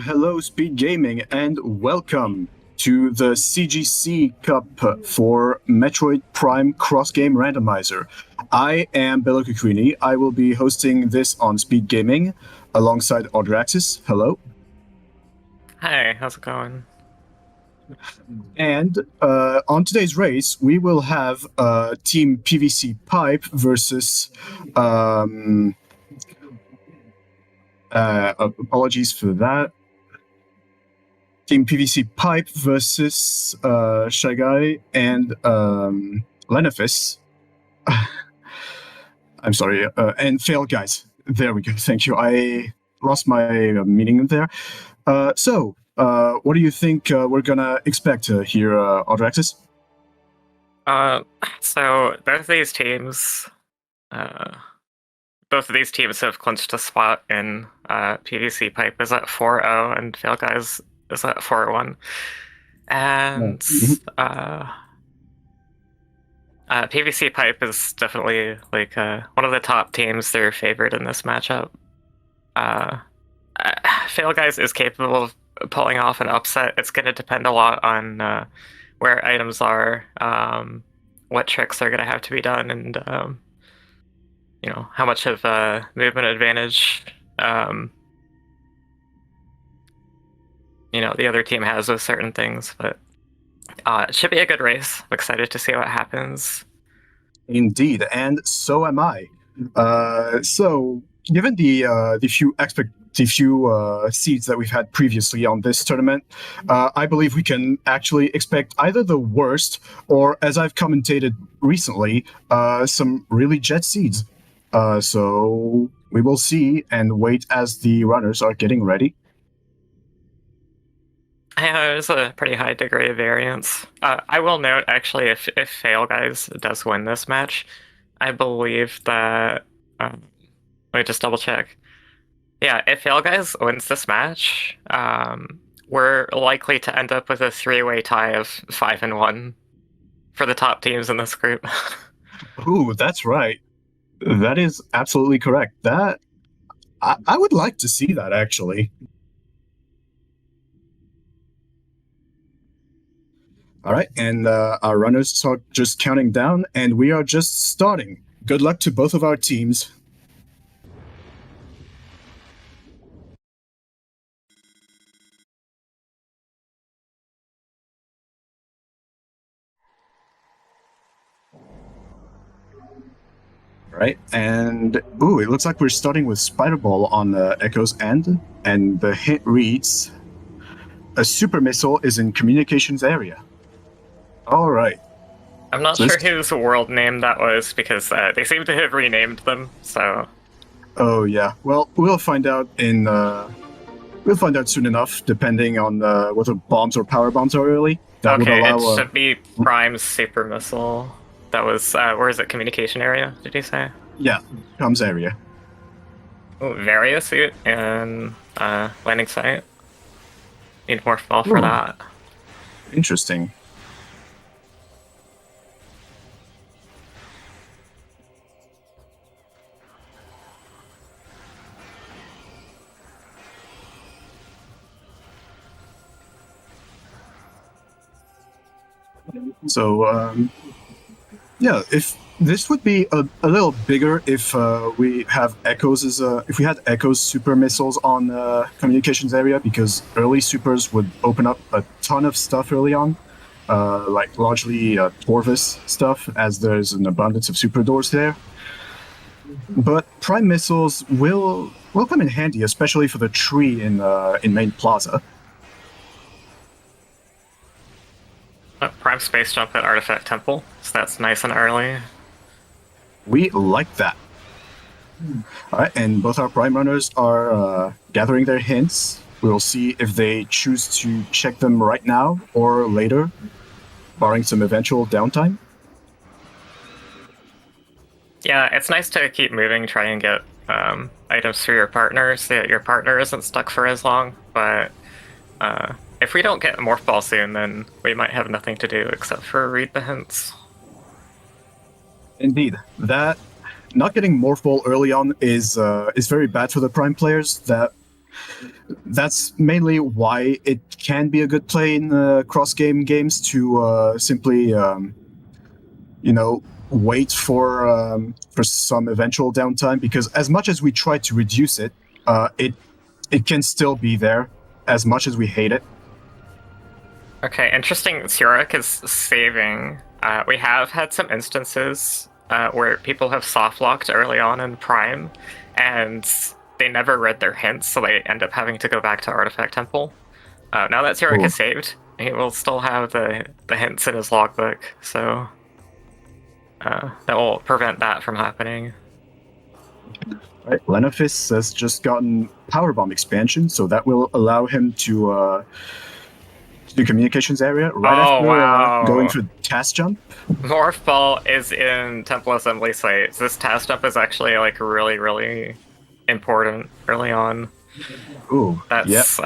Hello, Speed Gaming, and welcome to the CGC Cup for Metroid Prime Cross Game Randomizer. I am Bello Kukrini. I will be hosting this on Speed Gaming alongside Audraxis. Hello. Hi, how's it going? And on today's race, we will have Team PVC Pipe versus. Apologies for that. Team PVC Pipe versus ShyGuy and Lenophis. I'm sorry, and Fail Guys. There we go. Thank you. I lost my meaning there. So, what do you think we're gonna expect here, Audraxis? So both of these teams, have clinched a spot in PVC Pipe is at 4-0 and Fail Guys is at 4-1. And PVC Pipe is definitely like one of the top teams. They're favored in this matchup. Fail Guys is capable of pulling off an upset. It's going to depend a lot on where items are, what tricks are going to have to be done, and how much of a movement advantage the other team has with certain things. But it should be a good race. I'm excited to see what happens. Indeed, and so am I. So, given the few seeds that we've had previously on this tournament, I believe we can actually expect either the worst or, as I've commentated recently, some really jet seeds. So we will see and wait as the runners are getting ready. Yeah, there's a pretty high degree of variance. I will note, actually, if Fail Guys does win this match, I believe that... let me just double check. Yeah, if Fail Guys wins this match, we're likely to end up with a three-way tie of 5-1 for the top teams in this group. Ooh, that's right. That is absolutely correct. That I would like to see that, actually. All right, and our runners are just counting down, and we are just starting. Good luck to both of our teams. Right, and ooh, it looks like we're starting with Spider Ball on Echo's end, and the hint reads, "A super missile is in communications area." All right. I'm not sure whose world name that was, because they seem to have renamed them. So. Oh yeah. Well, we'll find out in. We'll find out soon enough, depending on whether bombs or power bombs are early. That okay, would allow, it should be Prime's super missile. That was, where is it? Communication area, did you say? Yeah, comms area. Ooh, Varia suit and landing site. Need more fall for that. Interesting. So, yeah, if this would be a little bigger if we have Echoes if we had Echoes super missiles on communications area, because early supers would open up a ton of stuff early on, like largely Torvis stuff, as there's an abundance of super doors there. But prime missiles will come in handy, especially for the tree in main plaza. Prime space jump at Artifact Temple, so that's nice and early. We like that. All right, and both our prime runners are gathering their hints. We will see if they choose to check them right now or later, barring some eventual downtime. Yeah, it's nice to keep moving, try and get items for your partner so that your partner isn't stuck for as long, but if we don't get Morph Ball soon, then we might have nothing to do except for read the hints. Indeed, that not getting Morph Ball early on is very bad for the Prime players. That That's mainly why it can be a good play in cross-game games to simply, wait for some eventual downtime. Because as much as we try to reduce it, it can still be there, as much as we hate it. Okay, interesting. Zurich is saving. We have had some instances where people have soft locked early on in Prime, and they never read their hints, so they end up having to go back to Artifact Temple. Now that Zurich Oh. is saved, he will still have the hints in his logbook, so that will prevent that from happening. Right. Lenophis has just gotten Powerbomb expansion, so that will allow him to the communications area right Oh, after going wow. for task jump. Morph Ball is in Temple Assembly sites. This task jump is actually like really, really important early on. Ooh, yep. That's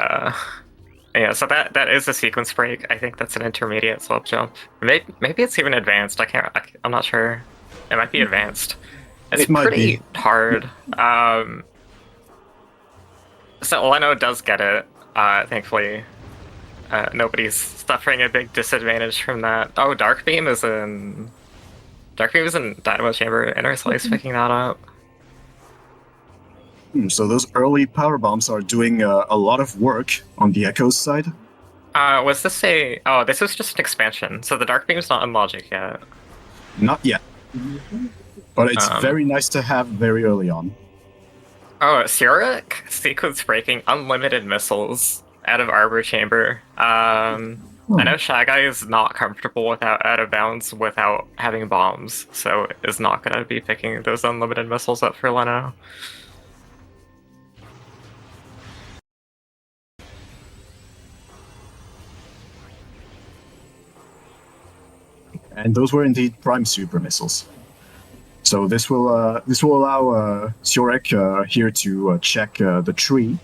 yeah. So that is a sequence break. I think that's an intermediate slope jump. Maybe it's even advanced. I'm not sure. It might be advanced. It's It might be. pretty hard. So Leno does get it. Thankfully, nobody's suffering a big disadvantage from that. Oh, Dark Beam is in Dynamo Chamber. Inner Slice picking that up. So those early power bombs are doing a lot of work on the Echo's side. Was this a? Oh, this was just an expansion. So the Dark Beam's not in Logic yet. Not yet, but it's very nice to have very early on. Oh, Zurich sequence breaking unlimited missiles out of Arbor Chamber. I know ShyGuy is not comfortable without out of bounds without having bombs, so is not gonna be picking those unlimited missiles up for Leno. And those were indeed prime super missiles. So this will allow Zurich here to check the tree.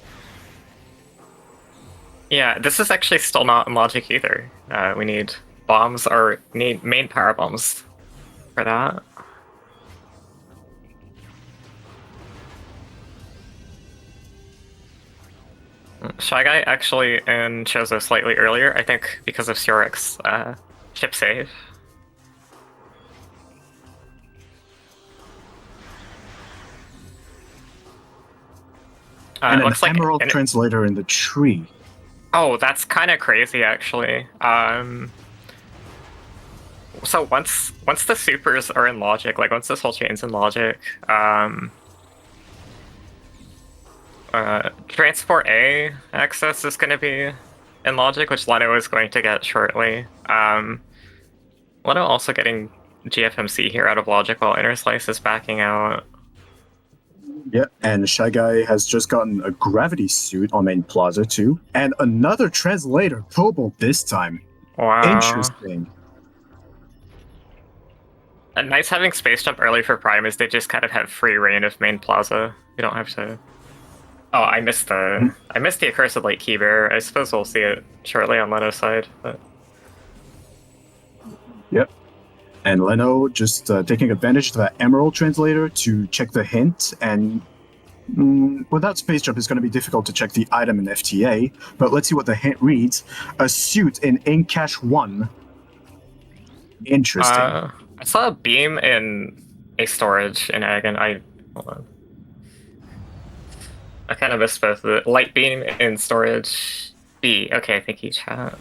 Yeah, this is actually still not in Logic either. We need bombs or need main power bombs for that. ShyGuy actually chose us slightly earlier, I think because of Zurich's chip save. And an Emerald Translator in the tree. Oh, that's kind of crazy, actually. So once the supers are in Logic, like once this whole chain's in Logic, Transport A access is going to be in Logic, which Leno is going to get shortly. Leno also getting GFMC here out of Logic while Inner Slice is backing out. Yeah, and ShyGuy has just gotten a gravity suit on main plaza too, and another translator, Cobalt this time. Wow. Interesting. And nice having Space Jump early for Prime is they just kind of have free reign of main plaza. You don't have to. Oh, I missed the Accursed Light Key Bearer. I suppose we'll see it shortly on Leno's side. But... Yep. And Leno just taking advantage of that Emerald Translator to check the hint, and without Space Jump, it's going to be difficult to check the item in FTA, but let's see what the hint reads. A suit in Ink Cache 1. Interesting. I saw a beam in a storage in Agon. Hold on. I kind of missed both of it. Light beam in storage B. Okay, thank you, chat.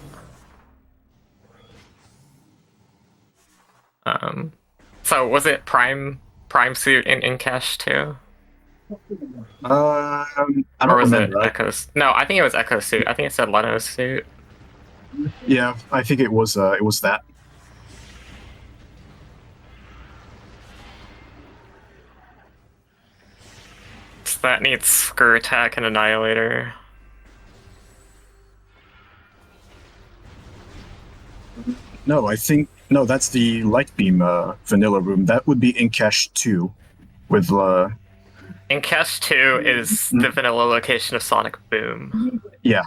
So was it Prime suit in Cache too? I don't or was remember. It Echo's? No, I think it was Echo's suit. I think it said Leno's suit. Yeah, I think it was that. So that needs Screw Attack and Annihilator. No, no, that's the Light Beam vanilla room. That would be in Cache 2 with In Cache 2 is the vanilla location of Sonic Boom. Yeah.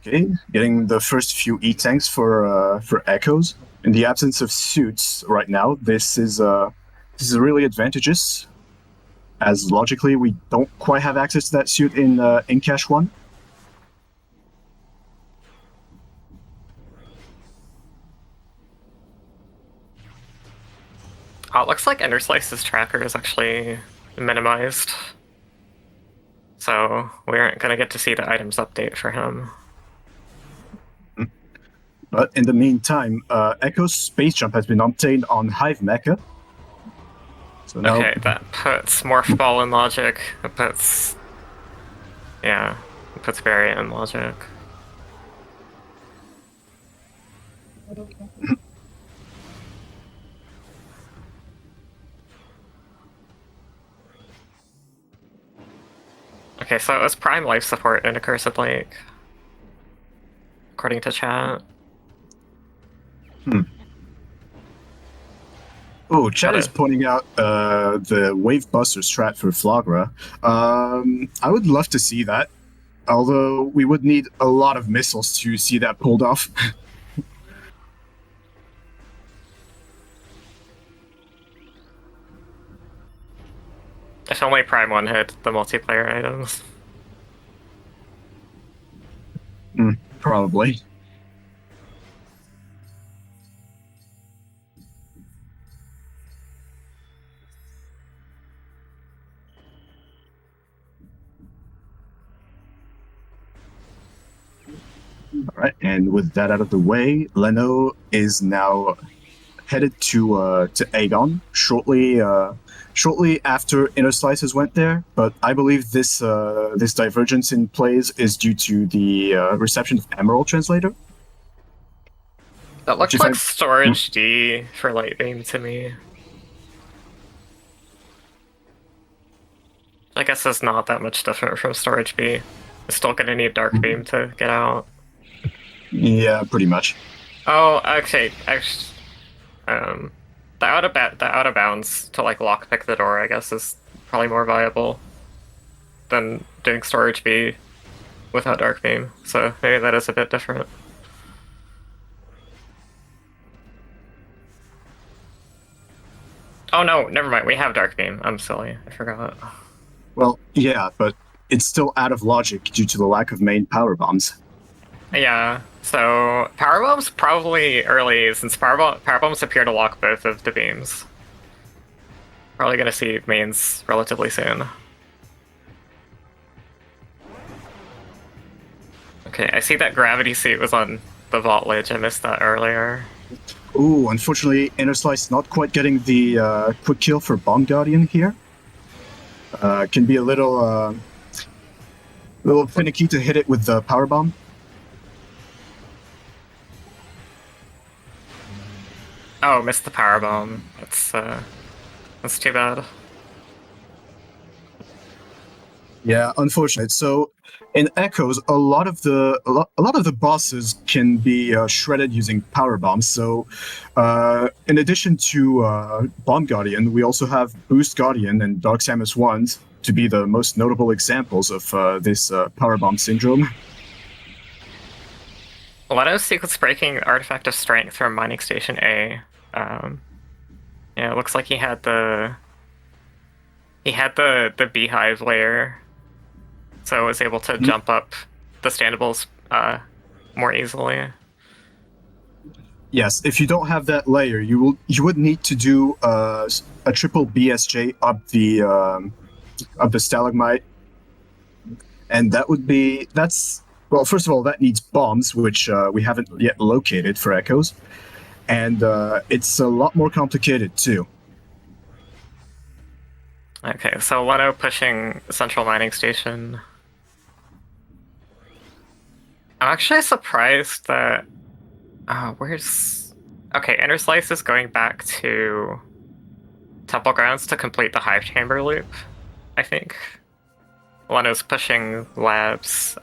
Okay, getting the first few E-tanks for Echoes. In the absence of suits right now, this is really advantageous, as logically we don't quite have access to that suit in Cache 1. Oh, it looks like Enderslice's tracker is actually minimized. So we aren't going to get to see the items update for him. But in the meantime, Echo's space jump has been obtained on Hive Mecha. So now, Okay, that puts Morph Ball in logic. It puts... Yeah, it puts Barrier in logic. Okay, so it was Prime Life Support in Accursed Lake. According to chat. Oh, chat is pointing out the Wave Buster strat for Flagra. I would love to see that, although we would need a lot of missiles to see that pulled off. If only Prime 1 had the multiplayer items. Probably. All right, and with that out of the way, Leno is now headed to Aegon shortly after Inner Slices went there. But I believe this this divergence in plays is due to the reception of Emerald Translator. That looks like Storage D for Light Beam to me. I guess it's not that much different from Storage B. It's still gonna need Dark Beam to get out. Yeah, pretty much. Oh, okay. Actually, the out of bounds to like lockpick the door, I guess, is probably more viable than doing Storage B without Dark Beam. So maybe that is a bit different. Oh no, never mind. We have Dark Beam. I'm silly. I forgot. Well, yeah, but it's still out of logic due to the lack of main power bombs. Yeah, so power bombs probably early, since power bombs appear to lock both of the beams. Probably gonna see mains relatively soon. Okay, I see that gravity suit was on the vault ledge. I missed that earlier. Ooh, unfortunately, Inner Slice not quite getting the quick kill for Bomb Guardian here. Can be a little finicky to hit it with the power bomb. Oh, missed the power bomb. That's too bad. Yeah, unfortunate. So in Echoes, a lot of the bosses can be shredded using power bombs. So in addition to Bomb Guardian, we also have Boost Guardian and Dark Samus Wands to be the most notable examples of this power bomb syndrome. Leno's sequence breaking Artifact of Strength from Mining Station A. Yeah, it looks like he had the beehive layer, so was able to jump up the standables more easily. Yes, if you don't have that layer, you would need to do a triple BSJ up the stalagmite, and well, first of all, that needs bombs, which we haven't yet located for Echoes, and it's a lot more complicated too. Okay, so Leno pushing Central Mining Station. I'm actually surprised that... where's... Okay, Inner Slice is going back to Temple Grounds to complete the Hive Chamber loop, I think. Leno's pushing labs.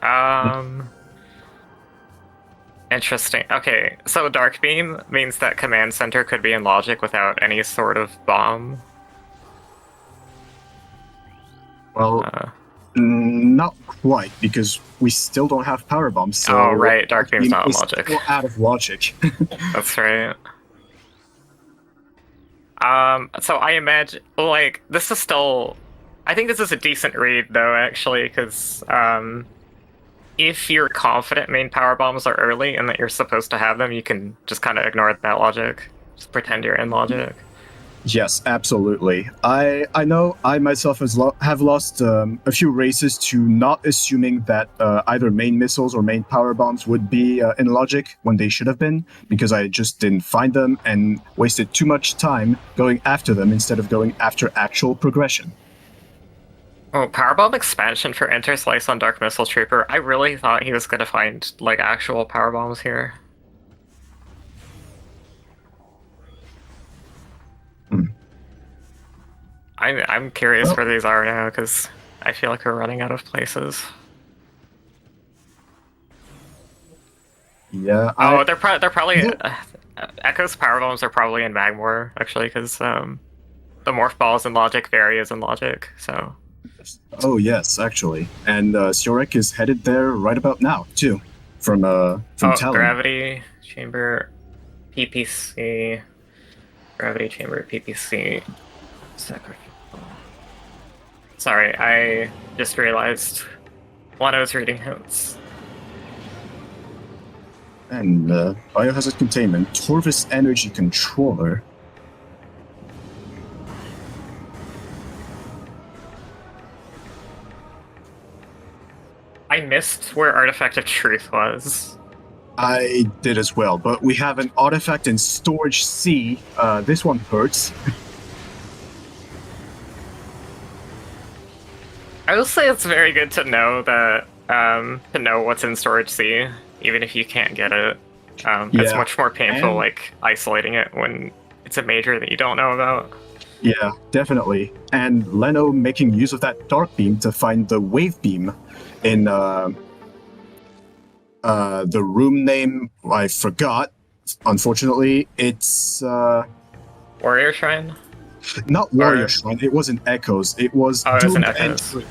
Interesting. Okay, so Dark Beam means that Command Center could be in logic without any sort of bomb. Well, not quite, because we still don't have power bombs. So oh, right. Dark Beam's not in logic. Still out of logic. That's right. So I imagine, like, this is still. I think this is a decent read, though, actually, because if you're confident main power bombs are early and that you're supposed to have them, you can just kind of ignore that logic. Just pretend you're in logic. Yes, absolutely. I know I myself have lost a few races to not assuming that either main missiles or main power bombs would be in logic when they should have been, because I just didn't find them and wasted too much time going after them instead of going after actual progression. Oh, powerbomb expansion for Interslice on Dark Missile Trooper. I really thought he was gonna find like actual power bombs here. I'm curious where these are now because I feel like we're running out of places. Yeah. They're probably Echo's power bombs are probably in Magmor actually because the morph balls in logic vary as in logic. So. Oh yes, actually, and Siorik is headed there right about now too, from Talon. Gravity chamber, PPC, gravity chamber, PPC. Sorry, I just realized when I was reading hints. And biohazard containment, Torvis energy controller. I missed where Artifact of Truth was. I did as well, but we have an artifact in Storage C. This one hurts. I will say it's very good to know that to know what's in Storage C, even if you can't get it. It's much more painful, like isolating it when it's a major that you don't know about. Yeah, definitely. And Leno making use of that dark beam to find the wave beam in the room name I forgot. Unfortunately, it's Warrior Shrine. Not Warrior Shrine. It wasn't Echoes. It was Doomed Entry.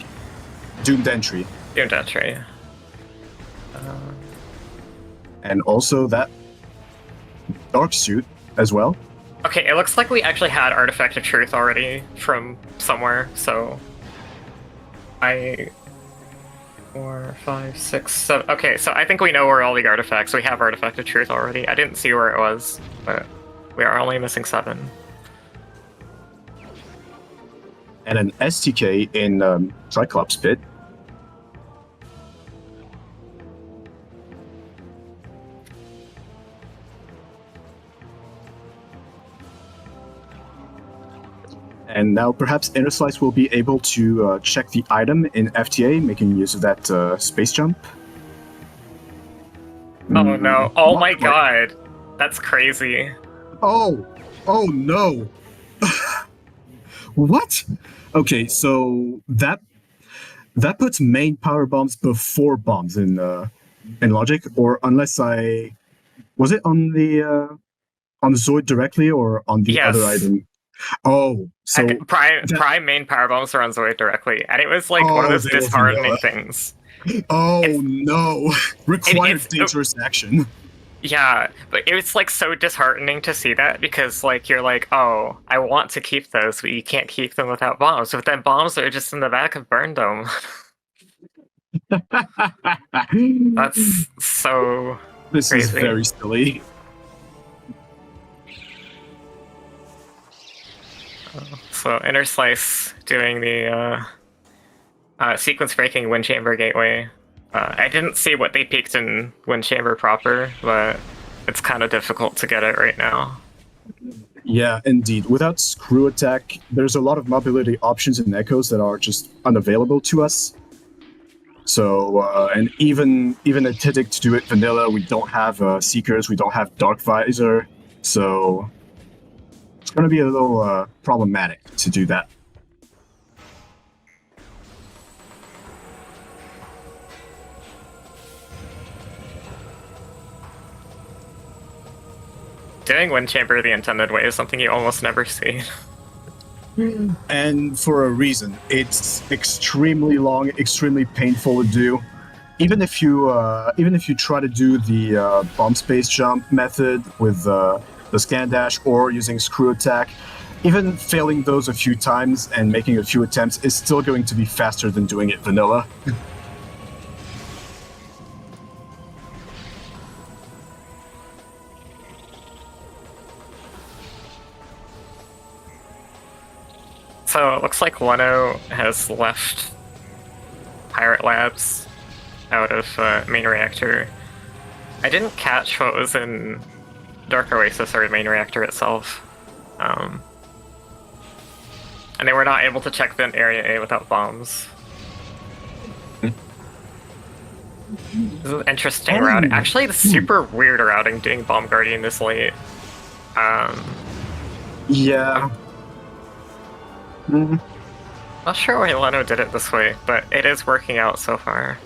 Doomed Entry. Doomed Entry. And also that dark suit as well. Okay, it looks like we actually had Artifact of Truth already from somewhere, so 4, 5, 6, 7. Okay, so I think we know where all the artifacts. We have Artifact of Truth already. I didn't see where it was, but we are only missing 7. And an STK in Triclops Pit. And now perhaps Interslice will be able to check the item in FTA, making use of that space jump. Oh no. Oh my god. That's crazy. Oh no. What? Okay, so that puts main power bombs before bombs in logic, or unless was it on the Zoid directly or on the other item? Oh, so prime main power bombs are on Zoid directly, and it was like one of those disheartening things. Oh no! Required dangerous action. Yeah, but it was like so disheartening to see that because like you're like, oh, I want to keep those, but you can't keep them without bombs. But then bombs are just in the back of Burn Dome. That's so. This crazy. Is very silly. So Interslice doing the sequence breaking Wind Chamber Gateway. I didn't see what they peaked in Wind Chamber proper, but it's kind of difficult to get it right now. Yeah, indeed. Without Screw Attack, there's a lot of mobility options in Echoes that are just unavailable to us. So, and even a Tiddick to do it vanilla, we don't have Seekers, we don't have Dark Visor, so it's going to be a little problematic to do that. Doing Wind Chamber the intended way is something you almost never see. And for a reason. It's extremely long, extremely painful to do. Even if you try to do the bomb space jump method with the scan dash or using Screw Attack, even failing those a few times and making a few attempts is still going to be faster than doing it vanilla. So it looks like Leno has left Pirate Labs out of main reactor. I didn't catch what was in Dark Oasis or main reactor itself. And they were not able to check vent area A without bombs. This is interesting routing. Actually, it's super weird routing doing Bomb Guardian this late. Yeah. Not sure why Leno did it this way, but it is working out so far.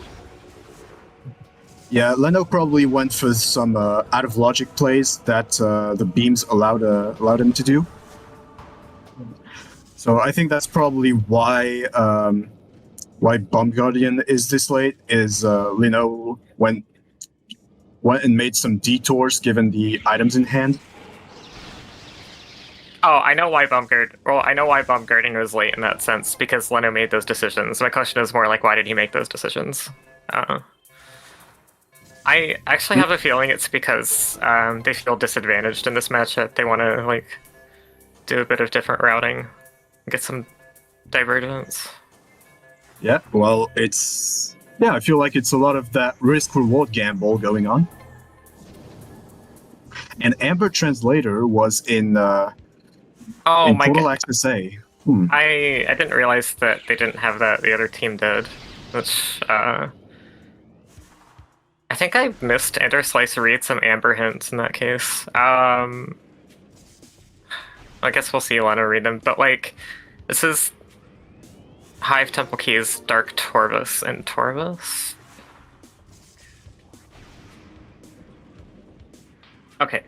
Yeah, Leno probably went for some out of logic plays that the beams allowed him to do. So I think that's probably why Bomb Guardian is this late. Is Leno went and made some detours given the items in hand. Oh, I know why Bomb Guarding was late in that sense, because Leno made those decisions. My question is more like, why did he make those decisions? I actually have a feeling it's because they feel disadvantaged in this matchup. They want to like do a bit of different routing, get some divergence. Yeah, well, I feel like it's a lot of that risk-reward gamble going on. And Amber Translator was in Total Access A. I didn't realize that they didn't have that. The other team did, which I think I missed Interslice read some Amber hints in that case. I guess we'll see Leno read them, but like, this is Hive Temple Keys, Dark Torvus, and Torvus? Okay.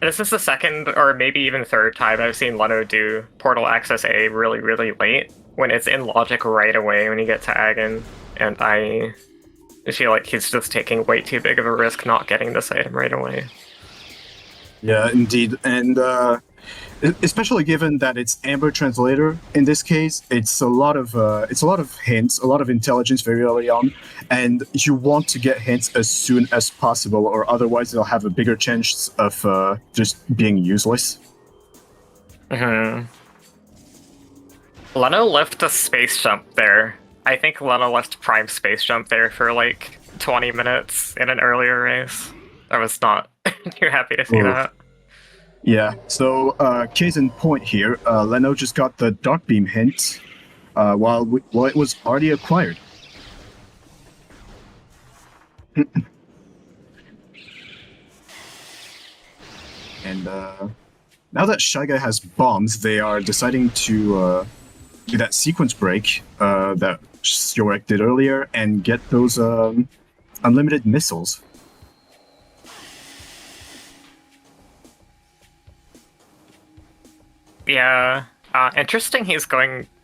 This is the second, or maybe even third time I've seen Leno do Portal Access A really, really late, when it's in logic right away when you get to Agon, and I feel like he's just taking way too big of a risk not getting this item right away. Yeah, indeed, and especially given that it's Amber Translator in this case, it's a lot of hints, a lot of intelligence very early on, and you want to get hints as soon as possible, or otherwise they'll have a bigger chance of just being useless. Leno left a space jump there. I think Leno left Prime Space Jump there for like 20 minutes in an earlier race. I was not too happy to see that. Yeah, so case in point here, Leno just got the Dark Beam hint while it was already acquired. And now that ShyGuy has bombs, they are deciding to do that sequence break that Syorek did earlier and get those unlimited missiles. Yeah, interesting. He's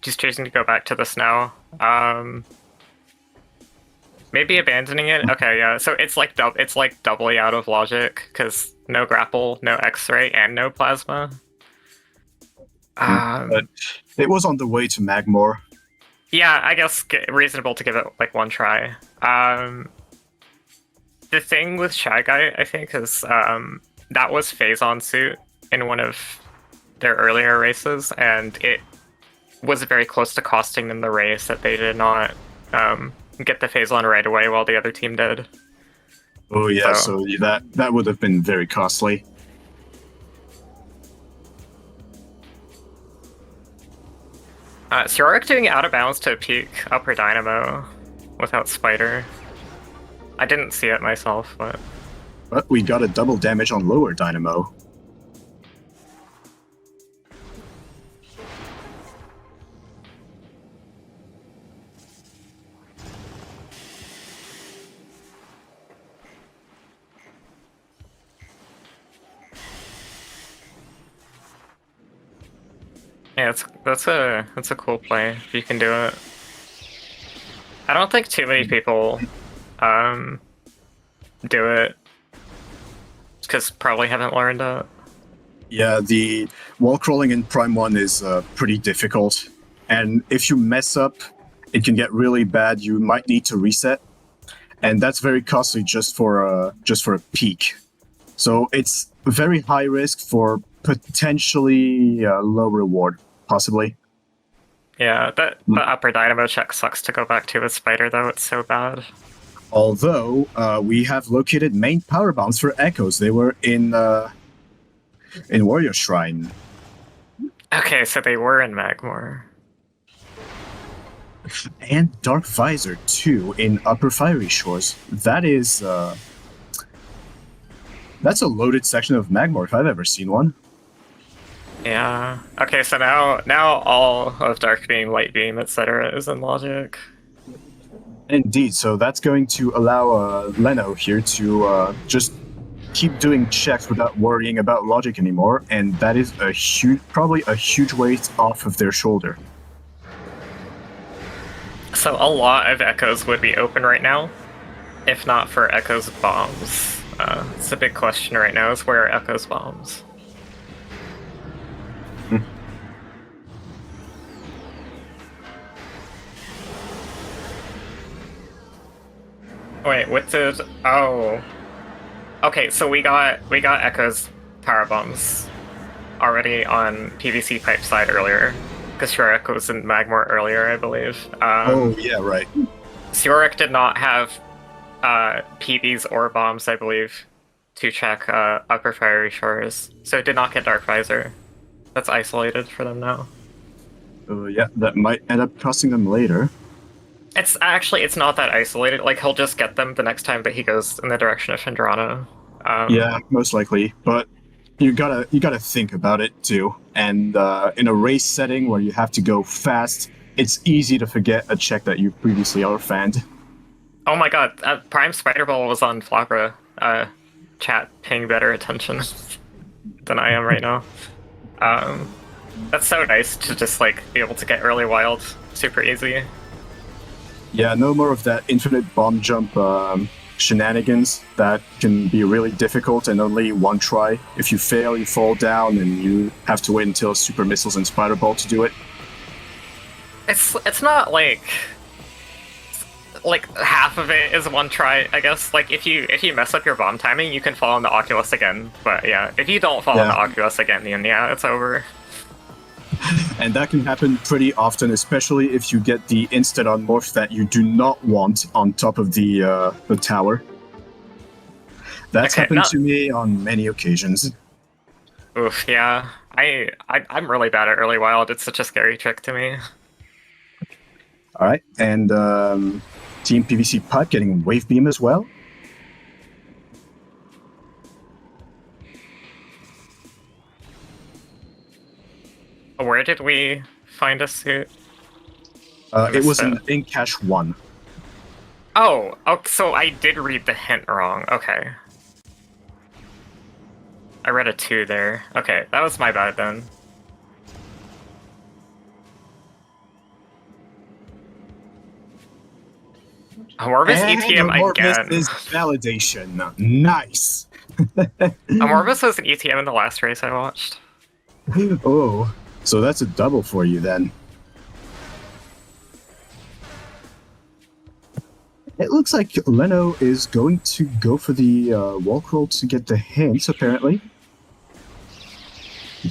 choosing to go back to this now. Maybe abandoning it. Okay, yeah. So it's like doubly out of logic because no grapple, no X-ray, and no plasma. But it was on the way to Magmore. Yeah, I guess reasonable to give it like one try. The thing with ShyGuy, I think, is that was Phazon suit in one of their earlier races, and it was very close to costing them the race that they did not get the Phazon right away while the other team did. Oh yeah, so that would have been very costly. Syorek doing out of bounds to peak upper dynamo without Spider. I didn't see it myself, but we got a double damage on lower dynamo. yeah, that's a cool play if you can do it. I don't think too many people do it because probably haven't learned it. Yeah, the wall crawling in Prime 1 is pretty difficult. And if you mess up, it can get really bad. You might need to reset. And that's very costly just for a peak. So it's very high risk for potentially low reward, possibly. Yeah, the upper dynamo check sucks to go back to with Spider, though. It's so bad. Although we have located main power bombs for Echoes. They were in Warrior Shrine. Okay, so they were in Magmore. And Dark Visor too in Upper Fiery Shores. That is that's a loaded section of Magmore if I've ever seen one. Yeah. Okay, so now all of Dark Beam, Light Beam, etc. is in Logic. Indeed, so that's going to allow Leno here to just keep doing checks without worrying about logic anymore, and that is probably a huge weight off of their shoulder. So a lot of Echoes would be open right now, if not for Echo's bombs. It's a big question right now, is where are Echo's bombs? Wait, what did... Oh. Okay, so we got Echo's power bombs already on PVC pipe side earlier. Because your Echo's in Magmore earlier, I believe. Oh, yeah, right. Sioric did not have PBs or bombs, I believe, to check Upper Fiery Shores. So it did not get Dark Visor. That's isolated for them now. Yeah, that might end up costing them later. It's not that isolated. Like, he'll just get them the next time that he goes in the direction of Fendrana. Yeah, most likely. But you gotta think about it too. And in a race setting where you have to go fast, it's easy to forget a check that you previously orphaned. Oh my god, Prime Spider-Ball was on Flabra. Chat paying better attention than I am right now. That's so nice to just like be able to get early wild super easy. Yeah, no more of that infinite bomb jump shenanigans that can be really difficult and only one try. If you fail, you fall down and you have to wait until Super Missiles and Spider Ball to do it. It's not like half of it is one try, I guess. Like if you mess up your bomb timing, you can fall on the Oculus again. But yeah, if you don't fall on the Oculus again, then yeah, it's over. And that can happen pretty often, especially if you get the instant on morph that you do not want on top of the tower. That's happened to me on many occasions. Oof, yeah. I'm really bad at early wild. It's such a scary trick to me. All right, and Team PVC Pipe getting Wave Beam as well. Where did we find a suit? It was in Cache 1. Oh, so I did read the hint wrong. Okay. I read a 2 there. Okay, that was my bad then. Amorphous ETM again. Is validation. Nice. Amorphous was an ETM in the last race I watched. Oh, so that's a double for you then. It looks like Leno is going to go for the wall crawl to get the hints, apparently.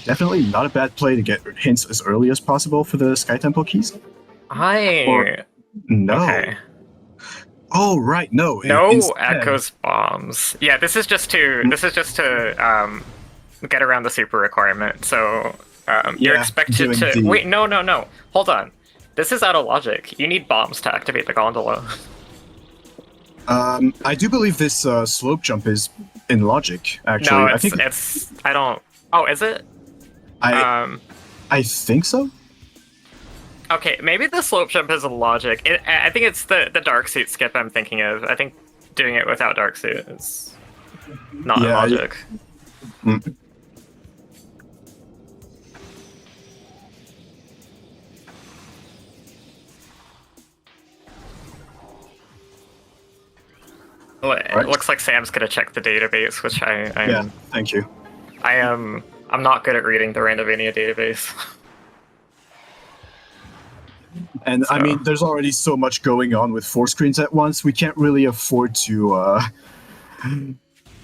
Definitely not a bad play to get hints as early as possible for the Sky Temple keys. No. Okay. Oh right, no. No Echo's bombs. Yeah, this is just to get around the super requirement. So you're expected to wait. No. Hold on. This is out of logic. You need bombs to activate the gondola. I do believe this slope jump is in logic. Actually, no, I think it's. I don't. Oh, is it? I think so. Okay, maybe the slope jump is a logic. I think it's the dark suit skip I'm thinking of. I think doing it without dark suit is not logic. Well, it looks like Sam's gonna check the database, which I yeah, thank you. I am I'm not good at reading the Randomania database. And I mean, there's already so much going on with 4 screens at once. We can't really afford to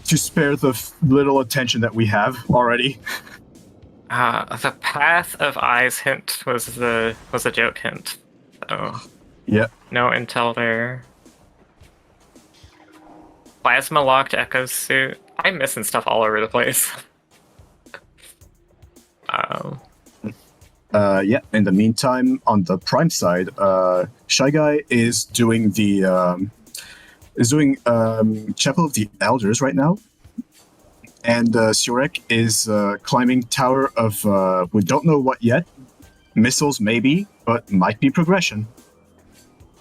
spare the little attention that we have already. The Path of Eyes hint was a joke hint. So Yeah. no intel there. Plasma locked Echo's suit. I'm missing stuff all over the place. Yeah. In the meantime, on the Prime side, Shy Guy is doing Chapel of the Elders right now, and Surek is climbing Tower of we don't know what yet. Missiles maybe, but might be progression.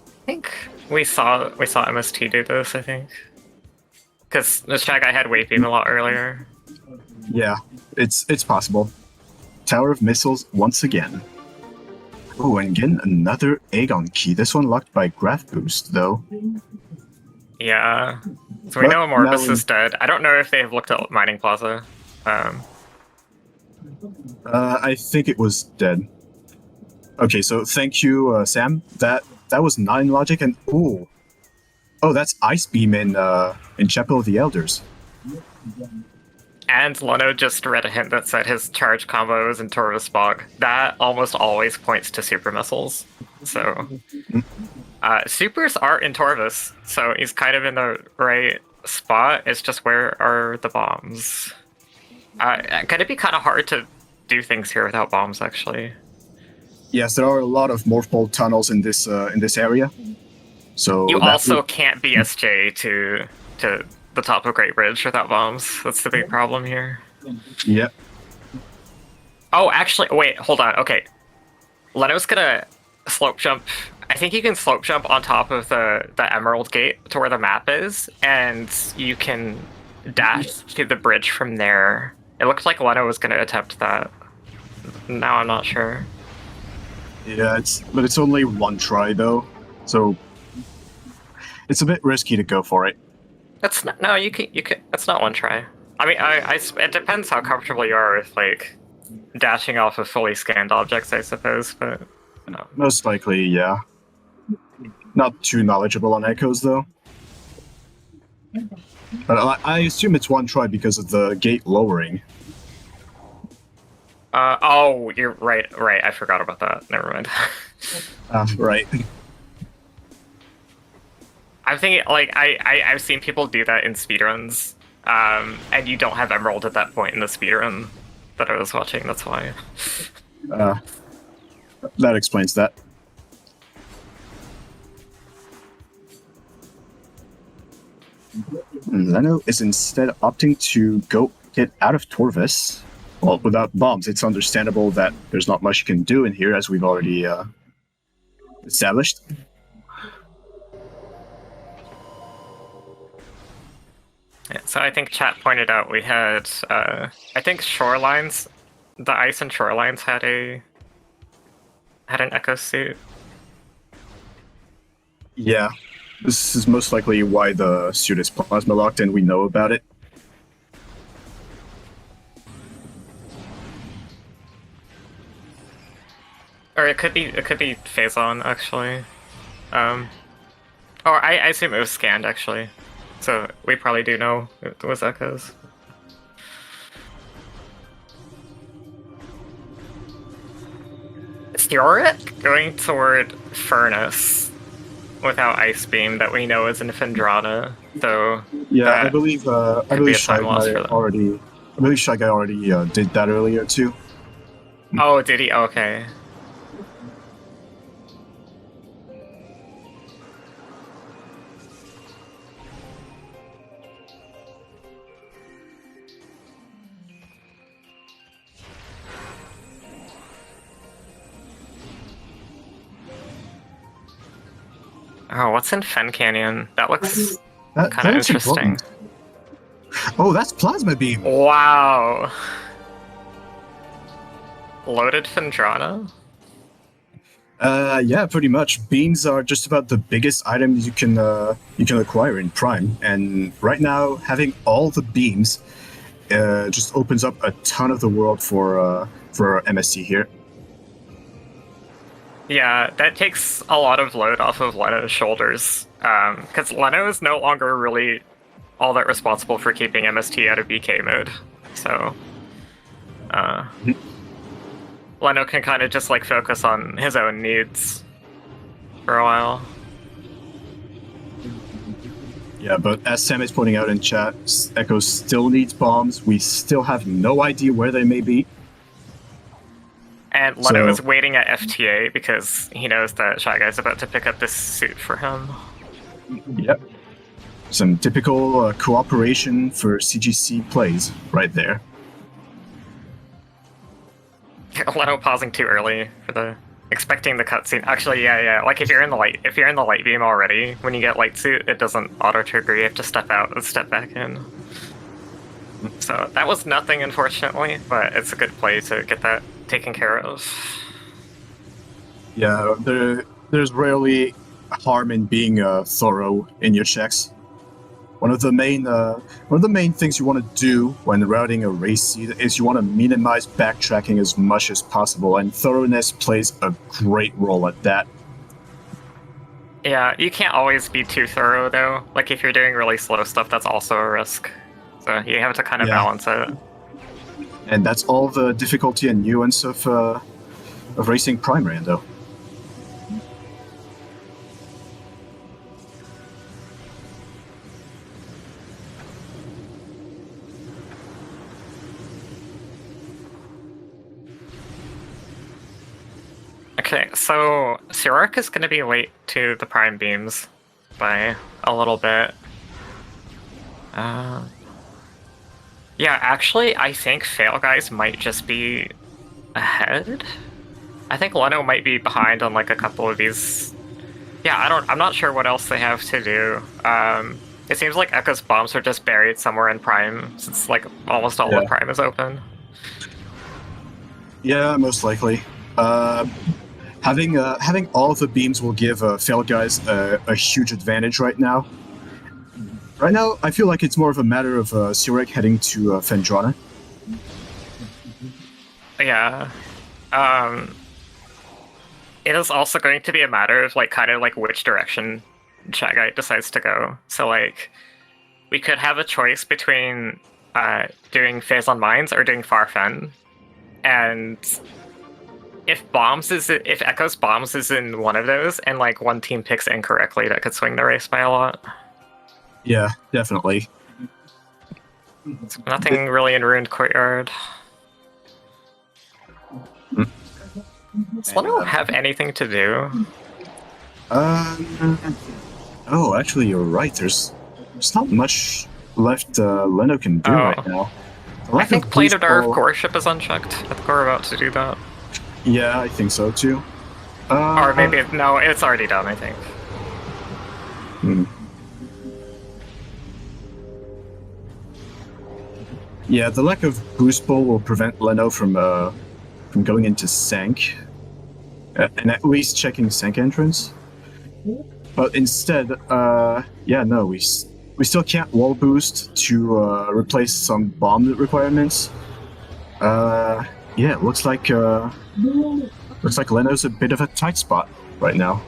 I think we saw MST do this. I think because the Shy Guy had Wave Beam a lot earlier. Yeah, it's possible. Tower of Missiles once again. Oh, and again another Aegon key. This one locked by Graph Boost, though. Yeah. So we But know Morbus now is dead. I don't know if they've looked at Mining Plaza. I think it was dead. Okay, so thank you, Sam. That was 9 logic, and oh, that's Ice Beam in Chapel of the Elders. And Leno just read a hint that said his charge combo is in Torvus Bog. That almost always points to super missiles. So supers are in Torvus, so he's kind of in the right spot. It's just where are the bombs? Could it be kind of hard to do things here without bombs, actually? Yes, there are a lot of morph tunnels in this area. So you also can't BSJ to the top of Great Bridge without bombs. That's the big problem here. Yep. Oh, actually, wait, hold on. Okay, Leno's gonna slope jump. I think you can slope jump on top of the Emerald Gate to where the map is, and you can dash to the bridge from there. It looked like Leno was gonna attempt that. Now I'm not sure. Yeah, but it's only one try though, so it's a bit risky to go for it. That's not, no, you can. That's not one try. I mean, it depends how comfortable you are with like dashing off of fully scanned objects, I suppose. But no. Most likely, yeah. Not too knowledgeable on echoes though. But I assume it's one try because of the gate lowering. Oh, you're right. Right, I forgot about that. Never mind. Right. I'm thinking, like, I've seen people do that in speedruns, and you don't have Emerald at that point in the speedrun that I was watching, that's why. That explains that. Leno is instead opting to go get out of Torvus. Well, without bombs, it's understandable that there's not much you can do in here, as we've already established. Yeah, so I think chat pointed out we had, I think Shorelines, the Ice and Shorelines had an Echo suit. Yeah, this is most likely why the suit is plasma locked and we know about it. Or it could be Phazon, actually. Or I assume it was scanned, actually. So we probably do know it was Echoes. Theoric going toward Furnace without Ice Beam that we know is in Fendrana, though. Yeah, I believe Shy Guy already did that earlier too. Oh, did he? Okay. Oh, what's in Fen Canyon? That looks kind of interesting. Oh, that's Plasma Beam! Wow! Loaded Fendrana? Yeah, pretty much. Beams are just about the biggest items you can acquire in Prime, and right now having all the beams just opens up a ton of the world for MSC here. Yeah, that takes a lot of load off of Leno's shoulders, because Leno is no longer really all that responsible for keeping MST out of BK mode. So, Leno can kind of just like focus on his own needs for a while. Yeah, but as Sam is pointing out in chat, Echo still needs bombs. We still have no idea where they may be. And Leno is waiting at FTA because he knows that ShyGuy's about to pick up this suit for him. Yep. Some typical cooperation for CGC plays right there. Leno pausing too early for the expecting the cutscene. Actually, yeah. Like if you're in the light beam already, when you get light suit, it doesn't auto trigger. You have to step out and step back in. So that was nothing, unfortunately, but it's a good play to get that taken care of. Yeah, there's rarely harm in being thorough in your checks. One of the main things you want to do when routing a race seed is you want to minimize backtracking as much as possible, and thoroughness plays a great role at that. Yeah, you can't always be too thorough though. Like if you're doing really slow stuff, that's also a risk. So you have to kind of balance it. And that's all the difficulty and nuance of racing Prime Rando. Okay, so Sirak is going to be late to the Prime Beams by a little bit. Yeah, actually, I think Fail Guys might just be ahead. I think Leno might be behind on like a couple of these. Yeah, I'm not sure what else they have to do. It seems like Echo's bombs are just buried somewhere in Prime, since like almost all of Prime is open. Yeah, most likely. Having all of the beams will give Fail Guys a huge advantage right now. Right now, I feel like it's more of a matter of Sirak heading to Fendrana. Yeah. It is also going to be a matter of like kind of like which direction ShyGuy decides to go. So like, we could have a choice between doing Phase on Mines or doing Farfen, and if Echo's bombs is in one of those, and like one team picks incorrectly, that could swing the race by a lot. Yeah, definitely. Nothing really in Ruined Courtyard. Does Leno have anything to do? Oh, actually, you're right. There's not much left Leno can do right now. I think Plated Our Core Ship is unchecked. I think we're about to do that. Yeah, I think so too. Or maybe, no, it's already done, I think. Yeah, the lack of boost ball will prevent Leno from going into Sank, and at least checking Sank entrance. But instead, we still can't wall boost to replace some bomb requirements. Yeah, looks like Leno's a bit of a tight spot right now.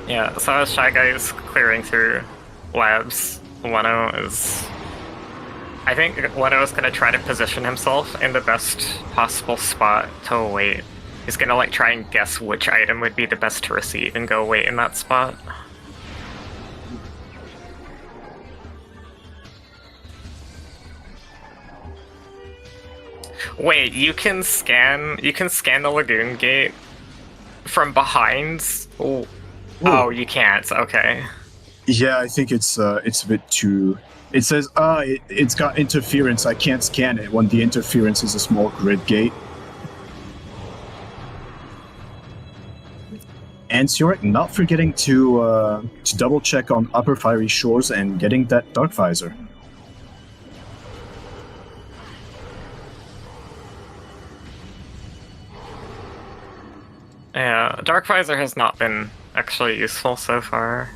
Yeah, so as ShyGuy is clearing through labs, Leno is... I think Leno is going to try to position himself in the best possible spot to wait. He's going to like try and guess which item would be the best to receive and go wait in that spot. Wait, you can scan the Lagoon Gate from behind? Oh, you can't. Okay. Yeah, I think it's a bit too... It says, it's got interference, I can't scan it, when the interference is a small grid gate. And Sirak not forgetting to double check on Upper Fiery Shores and getting that Dark Visor. Yeah, Dark Visor has not been actually useful so far.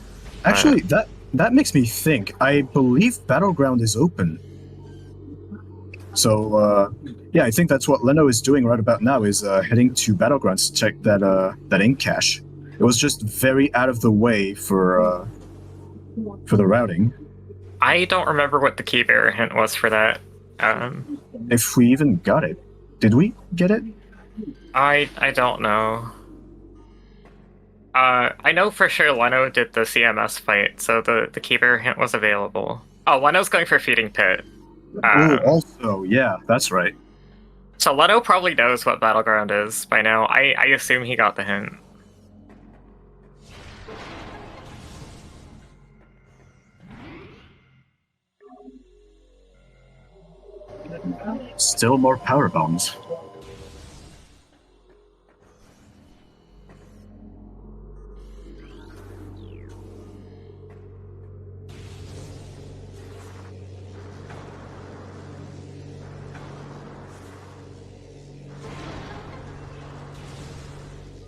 Actually, that makes me think. I believe Battleground is open. So, yeah, I think that's what Leno is doing right about now, is heading to Battlegrounds to check that ink cache. It was just very out of the way for the routing. I don't remember what the key bearer hint was for that. If we even got it. Did we get it? I don't know. I know for sure Leno did the CMS fight, so the key bearer hint was available. Oh, Leno's going for Feeding Pit. Oh, also, yeah, that's right. So Leno probably knows what Battleground is by now. I assume he got the hint. Still more power bombs.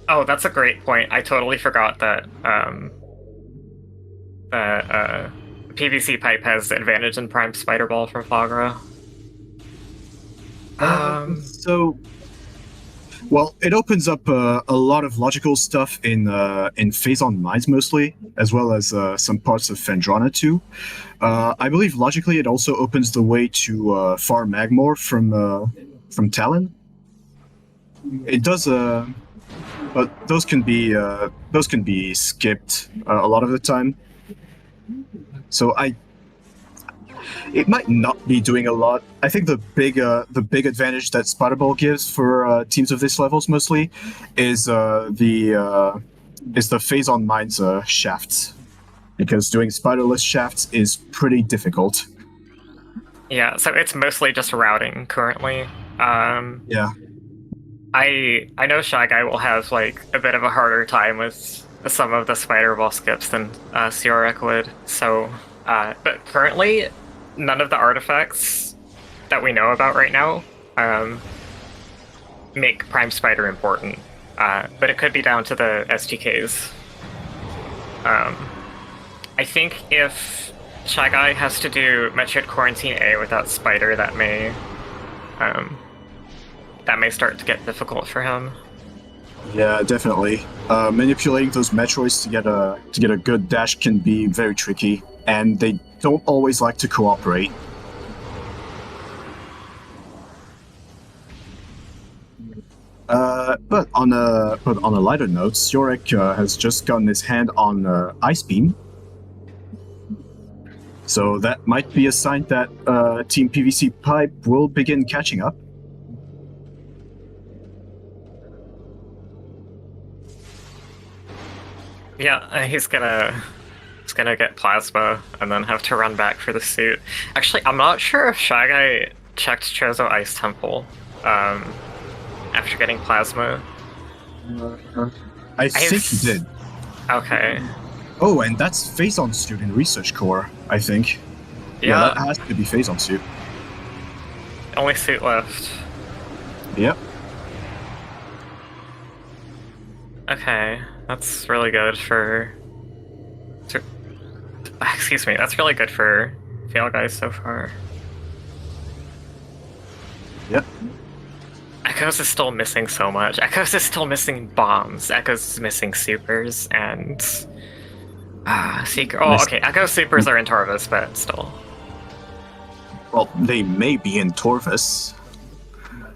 Oh, that's a great point. I totally forgot that PVC pipe has advantage in Prime Spider Ball from Fagra. Well, it opens up a lot of logical stuff in Phazon Mines mostly, as well as some parts of Fendrana too. I believe logically it also opens the way to Far Magmor from Talon. It does, but those can be skipped a lot of the time. So it might not be doing a lot. I think the big advantage that Spider Ball gives for teams of this levels mostly is the Phazon Mines shafts, because doing spiderless shafts is pretty difficult. Yeah, so it's mostly just routing currently. Yeah. I know Shy Guy will have like a bit of a harder time with some of the Spider Ball skips than Ciorek would. So, but currently, none of the artifacts that we know about right now make Prime Spider important. But it could be down to the STKs. I think if Shy Guy has to do Metroid Quarantine A without Spider, that may start to get difficult for him. Yeah, definitely. Manipulating those Metroids to get a good dash can be very tricky, and they don't always like to cooperate. But on a lighter note, Ciorek has just gotten his hand on Ice Beam, so that might be a sign that Team PVC Pipe will begin catching up. Yeah, he's gonna get plasma and then have to run back for the suit. Actually, I'm not sure if Shy Guy checked Chozo Ice Temple after getting plasma. I think he did. Okay. Oh, and that's Phazon suit in Research Core, I think. Yeah, that has to be Phazon suit. Only suit left. Yep. Okay, that's really good for... Excuse me, that's really good for Fail Guys so far. Yep. Echoes is still missing so much. Echoes is still missing bombs. Echoes is missing supers, and... Seeker... Oh, okay, Echo supers are in Torvus, but still. Well, they may be in Torvus.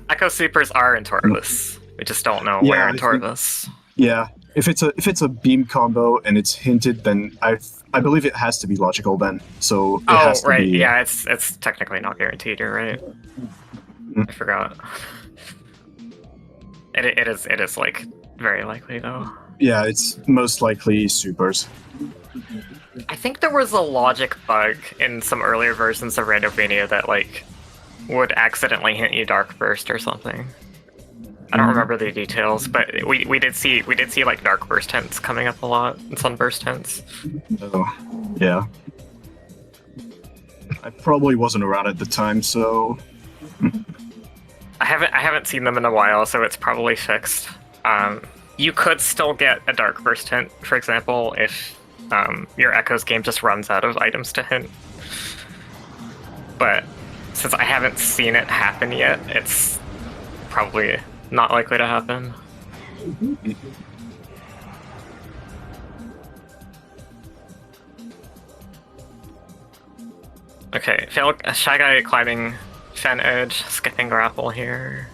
Echo supers are in Torvus. We just don't know where in Torvus. Yeah, if it's a beam combo and it's hinted, then I believe it has to be logical then. So it has to right, be... yeah, it's technically not guaranteed. You're right. I forgot. It is like very likely though. Yeah, it's most likely supers. I think there was a logic bug in some earlier versions of Randovania that like would accidentally hint you Dark Burst or something. I don't remember the details, but we did see like Dark Burst hints coming up a lot and Sunburst hints. Oh, yeah. I probably wasn't around at the time, so I haven't seen them in a while, so it's probably fixed. You could still get a Dark Burst hint, for example, if your Echoes game just runs out of items to hint. But since I haven't seen it happen yet, it's probably not likely to happen. Okay, Shy Guy climbing Fen Edge, skipping grapple here.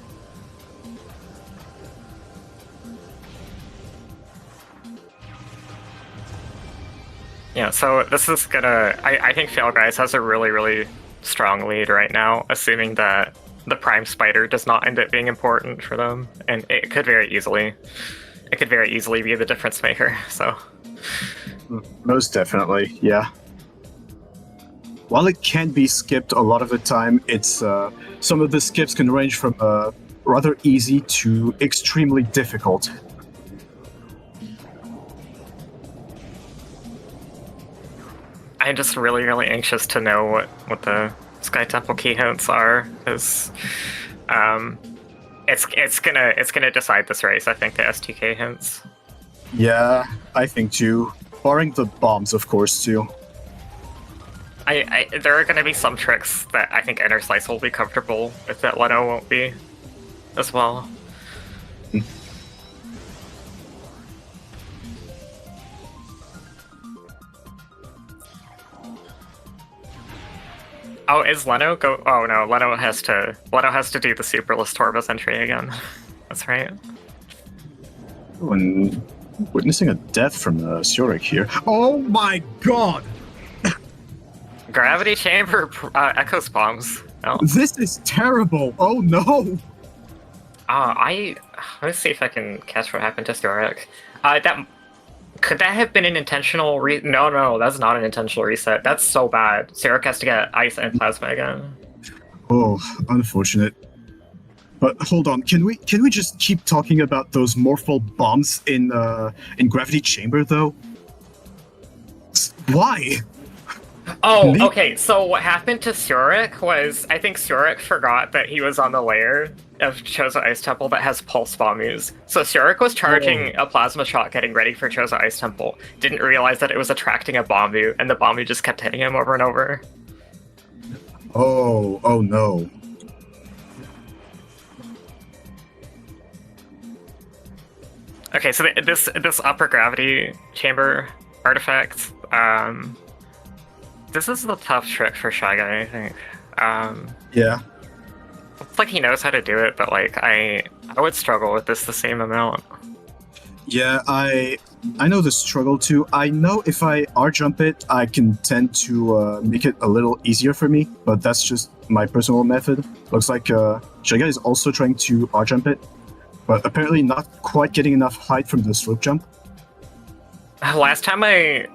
Yeah, so this is gonna... I think Fail Guys has a really, really strong lead right now, assuming that the Prime Spider does not end up being important for them, and it could very easily... It could very easily be the difference maker, so... Most definitely, yeah. While it can be skipped a lot of the time, it's some of the skips can range from rather easy to extremely difficult. I'm just really, really anxious to know what the Sky Temple key hints are, because it's gonna decide this race. I think the STK hints. Yeah, I think too. Barring the bombs, of course, too. There are gonna be some tricks that I think Inner Slice will be comfortable with that Leno won't be, as well. Oh, is Leno go? Oh no, Leno has to do the Superless Torvus entry again. That's right. When witnessing a death from Zurich here. Oh my god! Gravity Chamber Echoes bombs. Oh. This is terrible! Oh no! Let's see if I can catch what happened to Zurich. Could that have been an intentional No, that's not an intentional reset. That's so bad. Zurich has to get ice and plasma again. Oh, unfortunate. But hold on, can we just keep talking about those Morphal bombs in Gravity Chamber though? Why? Oh, okay, so what happened to Zurich was, I think Zurich forgot that he was on the layer of Chozo Ice Temple that has Pulse Bomb use. So Zurich was charging a Plasma Shot getting ready for Chozo Ice Temple, didn't realize that it was attracting a Bombu, and the Bombu just kept hitting him over and over. Oh no. Okay, so this upper gravity chamber artifact, this is the tough trick for Shy Guy, I think. Yeah. It's like he knows how to do it, but like I would struggle with this the same amount. Yeah, I know the struggle too. I know if I R-jump it, I can tend to make it a little easier for me, but that's just my personal method. Looks like Shy Guy is also trying to R-jump it, but apparently not quite getting enough height from the slope jump. Last time I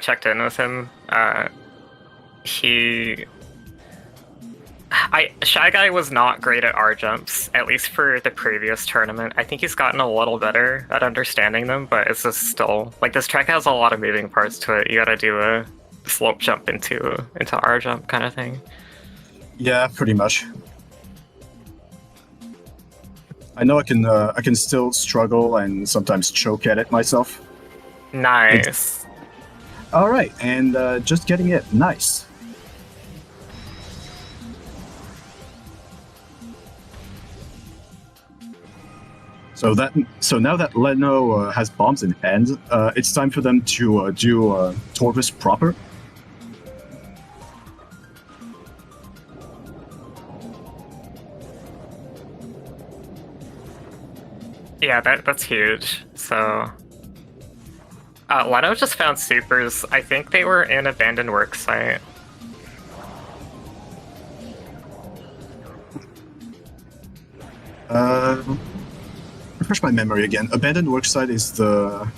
checked in with him, Shy Guy was not great at R jumps, at least for the previous tournament. I think he's gotten a little better at understanding them, but it's just still like this track has a lot of moving parts to it. You gotta do a slope jump into R jump kind of thing. Yeah, pretty much. I know I can still struggle and sometimes choke at it myself. Nice. All right, and just getting it. Nice. So now that Leno has bombs in hand, it's time for them to do Torvus proper. Yeah, that's huge. So, Leno just found supers. I think they were in abandoned worksite. Refresh my memory again. Abandoned worksite is the.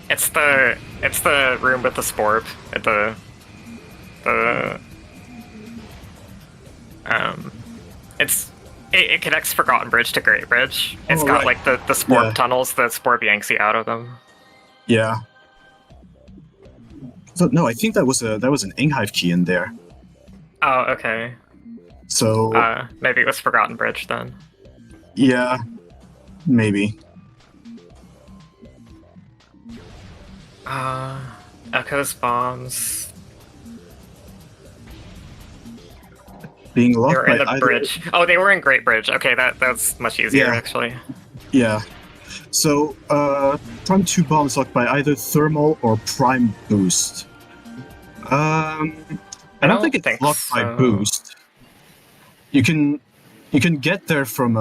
It's the room with the sporp at it connects Forgotten Bridge to Great Bridge. It's got right. like the sporp tunnels, the sporp yanks you out of them. Yeah. So no, I think that was an Inghive key in there. Oh, okay. So maybe it was Forgotten Bridge then. Yeah, maybe. Echo's bombs. Being They locked were in by the either. bridge. Oh, they were in Great Bridge. Okay, that's much easier, Yeah. actually. Yeah. So, Prime 2 bombs locked by either thermal or Prime Boost. I I don't don't think it's think locked by so. Boost. You can get there from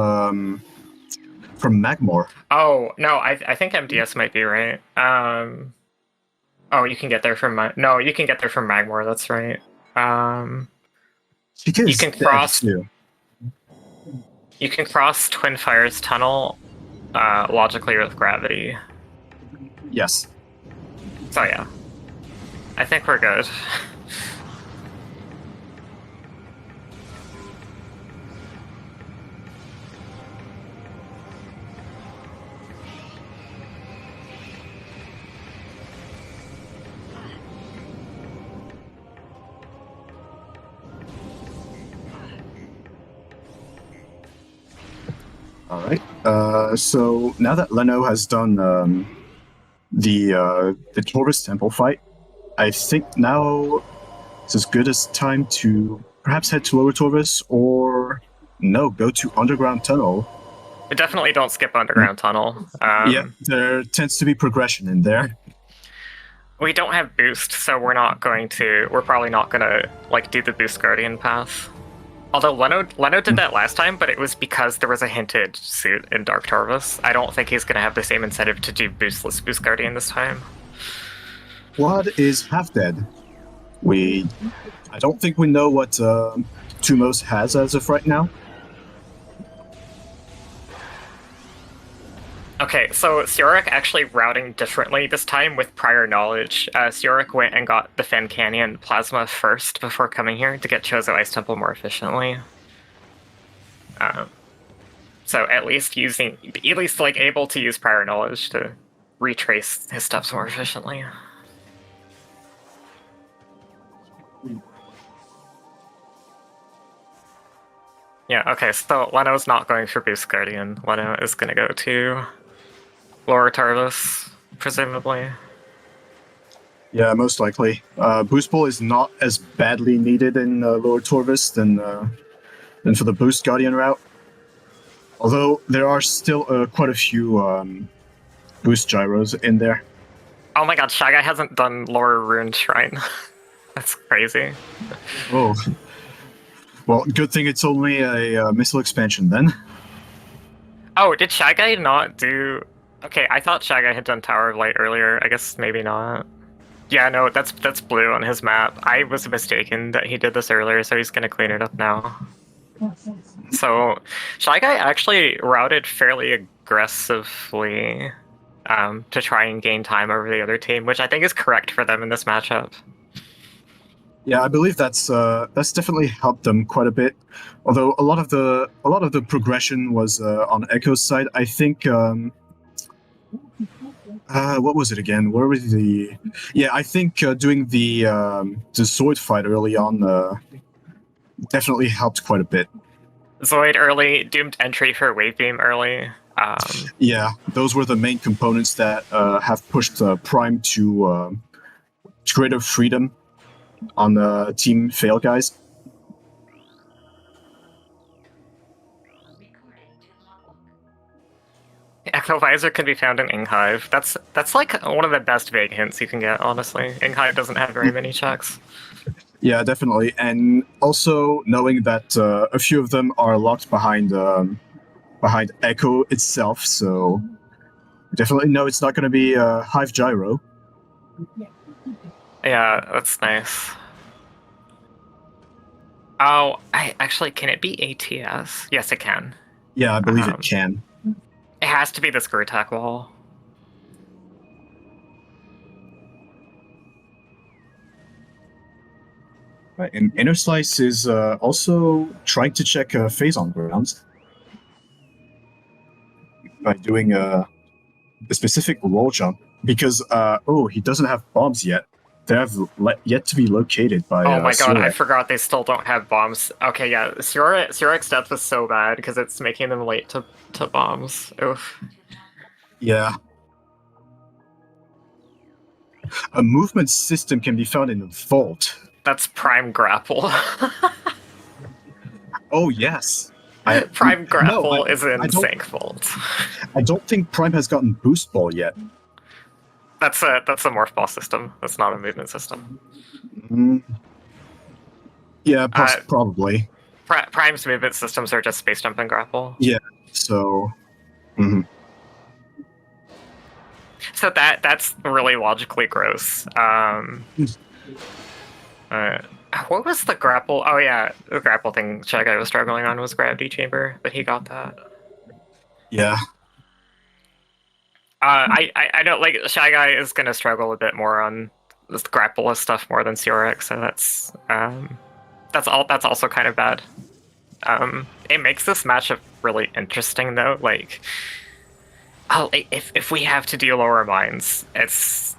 Magmore. Oh, no, I think MDS might be right. Oh, you can get there from no, you can get there from Magmore, that's right. She You is can dead cross too. Twin Fire's tunnel logically with gravity. Yes. So yeah. I think we're good. All right. So now that Leno has done the Torvus Temple fight, I think now it's as good as time to perhaps head to Lower Torvus, or no, go to Underground Tunnel. We definitely don't skip Underground Tunnel. Yeah, there tends to be progression in there. We don't have boost, so we're probably not gonna like do the boost guardian path. Although Leno did that last time, but it was because there was a hinted suit in Dark Torvus. I don't think he's gonna have the same incentive to do boostless boost guardian this time. Quad is half dead. I don't think we know what Tumos has as of right now. Okay, so Siorik actually routing differently this time with prior knowledge. Siorik went and got the Fen Canyon Plasma first before coming here to get Chozo Ice Temple more efficiently. So at least like able to use prior knowledge to retrace his steps more efficiently. Yeah, okay, so Leno's not going for Boost Guardian. Leno is going to go to Lower Tarvus, presumably. Yeah, most likely. Boost Pull is not as badly needed in Lower Torvus than for the Boost Guardian route. Although there are still quite a few Boost Gyros in there. Oh my god, ShyGuy hasn't done Lower Rune Shrine. That's crazy. Oh. Well, good thing it's only a missile expansion then. Oh, did ShyGuy not do... Okay, I thought ShyGuy had done Tower of Light earlier. I guess maybe not. Yeah, no, that's blue on his map. I was mistaken that he did this earlier, so he's gonna clean it up now. So, ShyGuy actually routed fairly aggressively to try and gain time over the other team, which I think is correct for them in this matchup. Yeah, I believe that's definitely helped them quite a bit. Although a lot of the progression was on Echo's side. I think what was it again? Where was the? Yeah, I think doing the sword fight early on definitely helped quite a bit. Zoid early, doomed entry for Wave Beam early. Yeah, those were the main components that have pushed Prime to greater freedom on Team Fail guys. Echo Visor can be found in Inghive. That's like one of the best vague hints you can get, honestly. Inghive doesn't have very many checks. Yeah, definitely, and also knowing that a few of them are locked behind Echo itself, so definitely know it's not going to be Hive Gyro. Yeah, that's nice. Oh, can it be ATS? Yes, it can. Yeah, I believe it can. It has to be the screw attack wall. Right, and Inner Slice is also trying to check phase on grounds by doing a specific wall jump because he doesn't have bombs yet. They have yet to be located by. Oh my god, I Siorik. forgot they still don't have bombs. Okay, yeah, Siorek's death was so bad because it's making them late to bombs. Oof. Yeah. A movement system can be found in the vault. That's Prime Grapple. Oh yes. Prime No, Grapple is in I don't. Sync Vault. I don't think Prime has gotten Boost Ball yet. That's a Morph Ball system. That's not a movement system. Mm. Yeah, Uh, probably. Prime's movement systems are just Space Jump and Grapple. Yeah. So. Mhm. So that's really logically gross. What was the grapple? Oh yeah, the grapple thing ShyGuy was struggling on was Gravity Chamber, but he got that. Yeah. I don't like ShyGuy is gonna struggle a bit more on this grapple stuff more than CRX, so that's also kind of bad. It makes this matchup really interesting though. Like, if we have to do lower mines, it's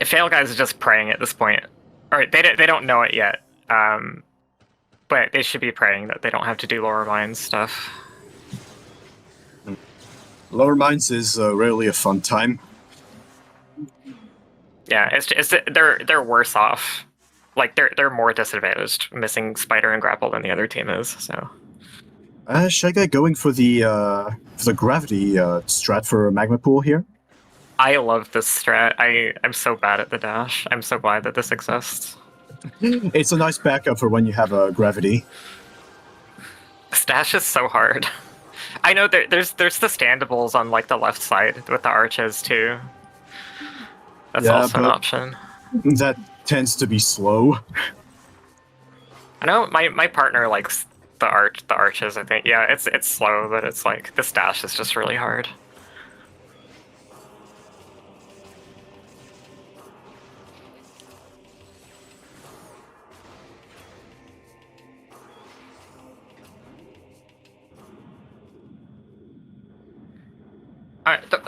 Fail Guys are just praying at this point. Or they don't know it yet. But they should be praying that they don't have to do lower mines stuff. Lower Mines is rarely a fun time. Yeah, they're worse off. Like they're more disadvantaged missing Spider and Grapple than the other team is. So. ShyGuy going for the gravity strat for Magma Pool here. I love this strat. I'm so bad at the dash. I'm so glad that this exists. It's a nice backup for when you have a gravity. This dash is so hard. I know there's the standables on like the left side with the arches too. That's also an option. That tends to be slow. I know my partner likes the arches. I think it's slow, but it's like this dash is just really hard.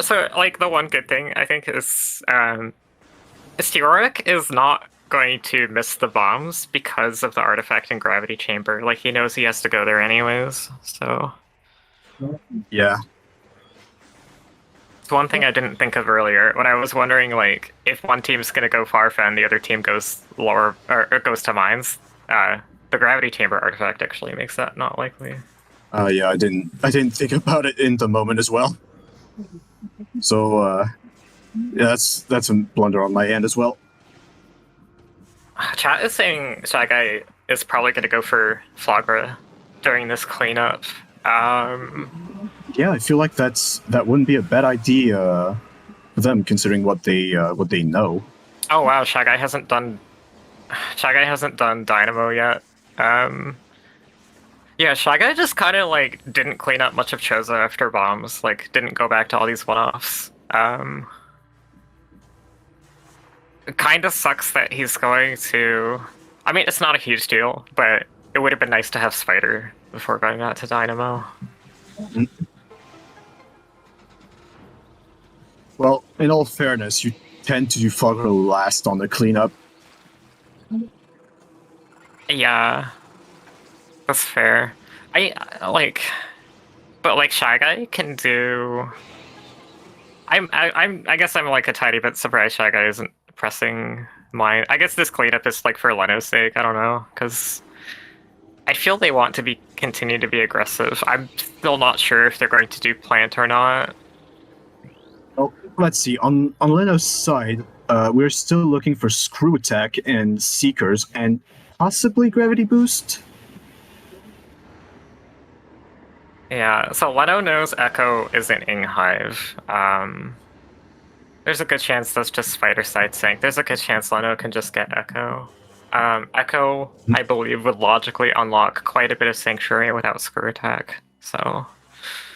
So like the one good thing I think is Steoric is not going to miss the bombs because of the artifact and gravity chamber. Like he knows he has to go there anyways. So yeah, it's one thing I didn't think of earlier when I was wondering like if one team's gonna go Farfen and the other team goes lower or goes to mines. The gravity chamber artifact actually makes that not likely. yeah, I didn't think about it in the moment as well. So yeah, that's a blunder on my end as well. Chat is saying ShyGuy is probably going to go for Flagra during this cleanup. Yeah, I feel like that wouldn't be a bad idea for them, considering what they know. Oh wow, ShyGuy hasn't done Dynamo yet. Yeah, ShyGuy just kind of like didn't clean up much of Choza after bombs. Like didn't go back to all these one-offs. It kind of sucks that he's going to. I mean, it's not a huge deal, but it would have been nice to have Spider before going out to Dynamo. Well, in all fairness, you tend to do Fogger last on the cleanup. Yeah, that's fair. I but like ShyGuy can do. I guess I'm like a tiny bit surprised ShyGuy isn't pressing mine. I guess this cleanup is like for Leno's sake. I don't know, because I feel they want to continue to be aggressive. I'm still not sure if they're going to do plant or not. Well, let's see. On Leno's side, we're still looking for Screw Attack and Seekers and possibly Gravity Boost. Yeah, so Leno knows Echo isn't in Hive. There's a good chance that's just Spider Side Sync. There's a good chance Leno can just get Echo. Echo, I believe, would logically unlock quite a bit of Sanctuary without Screw Attack, so...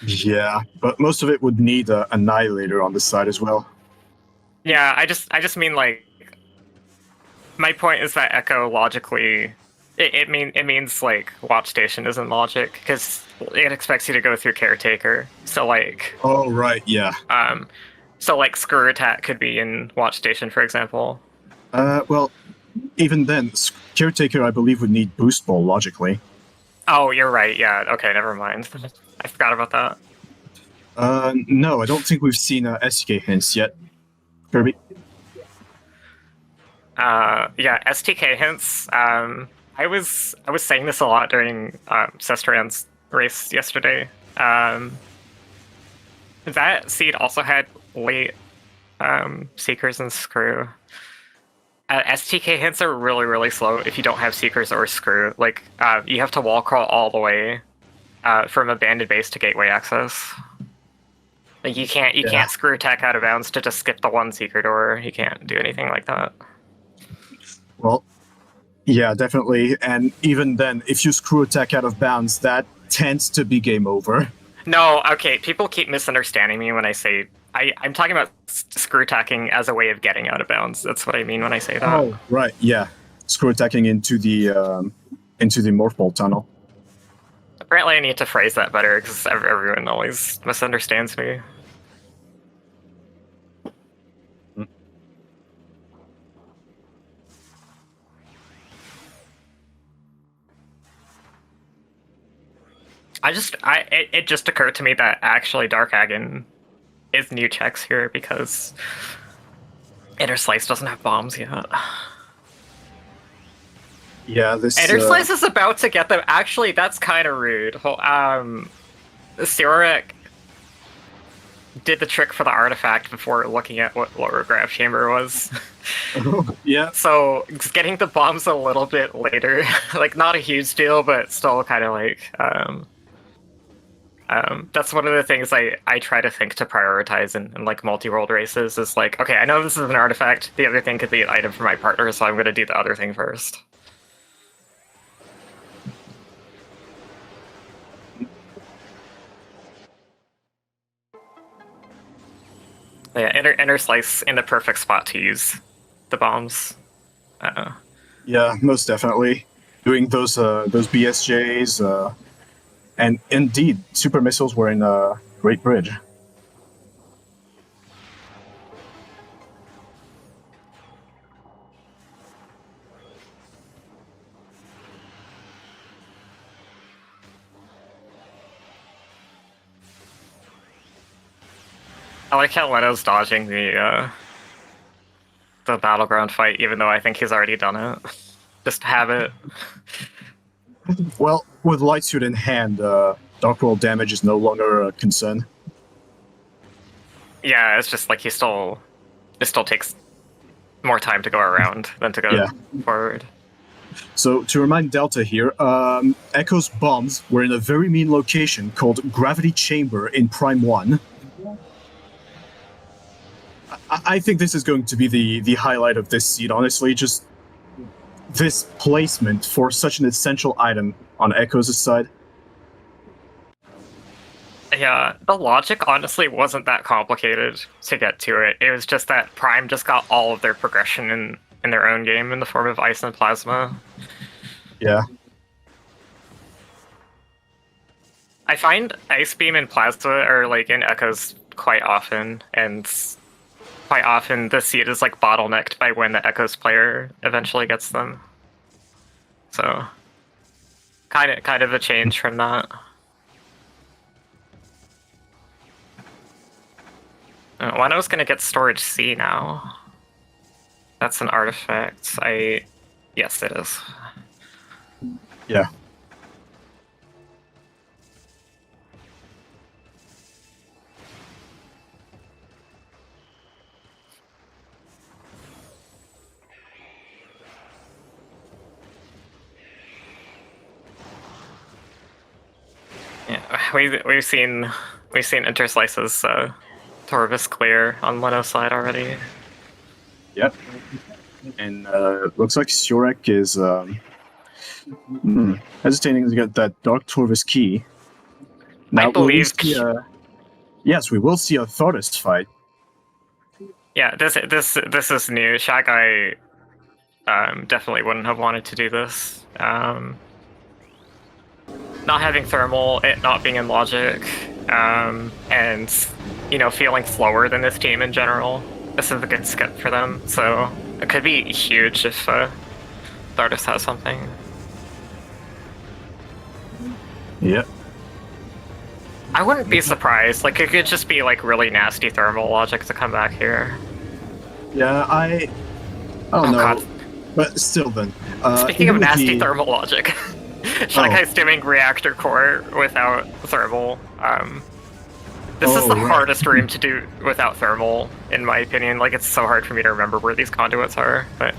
Yeah, but most of it would need an Annihilator on the side as well. Yeah, I just mean, like... My point is that Echo logically... It means, like, Watch Station isn't logic, because it expects you to go through Caretaker, so, like... Oh, right, yeah. So, like, Screw Attack could be in Watch Station, for example. Well, even then, Caretaker, I believe, would need Boost Ball, logically. Oh, you're right, yeah. Okay, never mind. I forgot about that. No, I don't think we've seen SK hints yet. Kirby? Yeah, STK hints. I was saying this a lot during Sestran's race yesterday. That seed also had late Seekers and Screw. STK hints are really, really slow if you don't have Seekers or Screw. Like, you have to wall crawl all the way from Abandoned Base to Gateway access. Like, you can't screw attack out of bounds to just skip the one Seeker door. You can't do anything like that. Well, yeah, definitely. And even then, if you screw attack out of bounds, that tends to be game over. No, okay, people keep misunderstanding me when I say... I'm talking about screw attacking as a way of getting out of bounds. That's what I mean when I say that. Oh, right, yeah. Screw attacking into the morph ball tunnel. Apparently I need to phrase that better, because everyone always misunderstands me. It just occurred to me that actually Dark Agony is new checks here because Inner Slice doesn't have bombs yet. Yeah, this Inner Slice is about to get them. Actually, that's kind of rude. Siorek did the trick for the artifact before looking at what Lower Graph Chamber was. Yeah. So getting the bombs a little bit later, like not a huge deal, but still kind of like that's one of the things I try to think to prioritize in like multi-world races is like, okay, I know this is an artifact, the other thing could be an item for my partner, so I'm going to do the other thing first. Yeah, inner slice in the perfect spot to use the bombs. Yeah, most definitely. Doing those BSJs, and indeed, super missiles were in Great Bridge. I like how Leno's dodging the battleground fight, even though I think he's already done it. Just have it. Well, with Light Suit in hand, Dark World damage is no longer a concern. Yeah, it's just like it still takes more time to go around than to go forward. So, to remind Delta here, Echo's bombs were in a very mean location called Gravity Chamber in Prime 1. I think this is going to be the highlight of this seed, honestly. Just this placement for such an essential item on Echo's side. Yeah, the logic honestly wasn't that complicated to get to it. It was just that Prime just got all of their progression in their own game in the form of Ice and Plasma. Yeah. I find Ice Beam and Plasma are like in Echoes quite often, and quite often the seed is like bottlenecked by when the Echoes player eventually gets them. So kind of a change from that. Leno's gonna get Storage C now. That's an artifact. Yes, it is. Yeah. Yeah, we've seen Interslice's Torvis clear on Leno's side already. Yep. And looks like Siorek is hesitating to get that Dark Torvis key. Now, I believe. Yes, we will see a Thoris fight. Yeah, this is new. ShyGuy definitely wouldn't have wanted to do this. Not having thermal, it not being in logic, and feeling slower than this team in general. This is a good skip for them, so it could be huge if Thardis has something. Yep. I wouldn't be surprised. Like, it could just be like really nasty thermal logic to come back here. Yeah, I don't Oh god. know, but still, then Speaking of even with nasty the thermal logic, ShyGuy's doing reactor core without thermal. This is the right. hardest room to do without thermal, in my opinion. Like, it's so hard for me to remember where these conduits are, but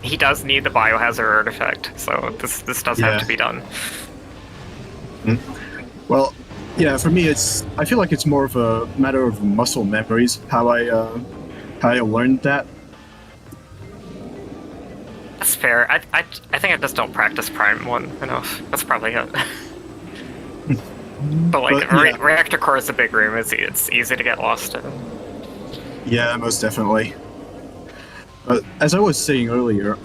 he does need the biohazard artifact, so this does have Yeah. to be done. Well, yeah, for me, I feel like it's more of a matter of muscle memories how I learned that. That's fair. I think I just don't practice Prime 1 enough. That's probably it. But like, But, yeah. reactor core is a big room. It's easy to get lost in. Yeah, most definitely. But as I was saying earlier,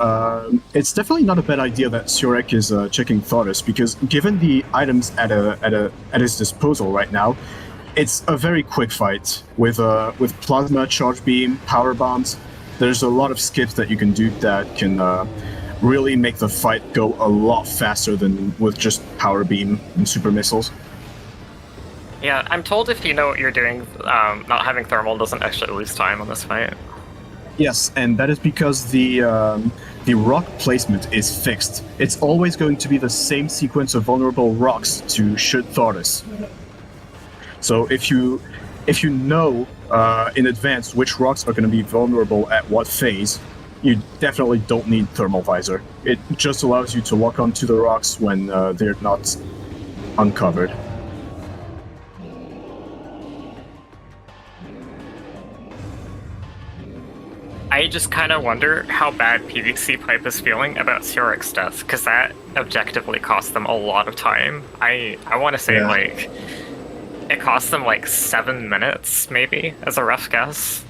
it's definitely not a bad idea that Surek is checking Thoris, because given the items at his disposal right now, it's a very quick fight with plasma, charge beam, power bombs. There's a lot of skips that you can do that can really make the fight go a lot faster than with just power beam and super missiles. Yeah, I'm told if you know what you're doing, not having thermal doesn't actually lose time on this fight. Yes, and that is because the rock placement is fixed. It's always going to be the same sequence of vulnerable rocks to shoot Thoris. So if you know in advance which rocks are going to be vulnerable at what phase, you definitely don't need thermal visor. It just allows you to lock onto the rocks when they're not uncovered. I just kind of wonder how bad PVC Pipe is feeling about Surek's death, because that objectively cost them a lot of time. I want to say, Yeah. like, it cost them like 7 minutes, maybe, as a rough guess.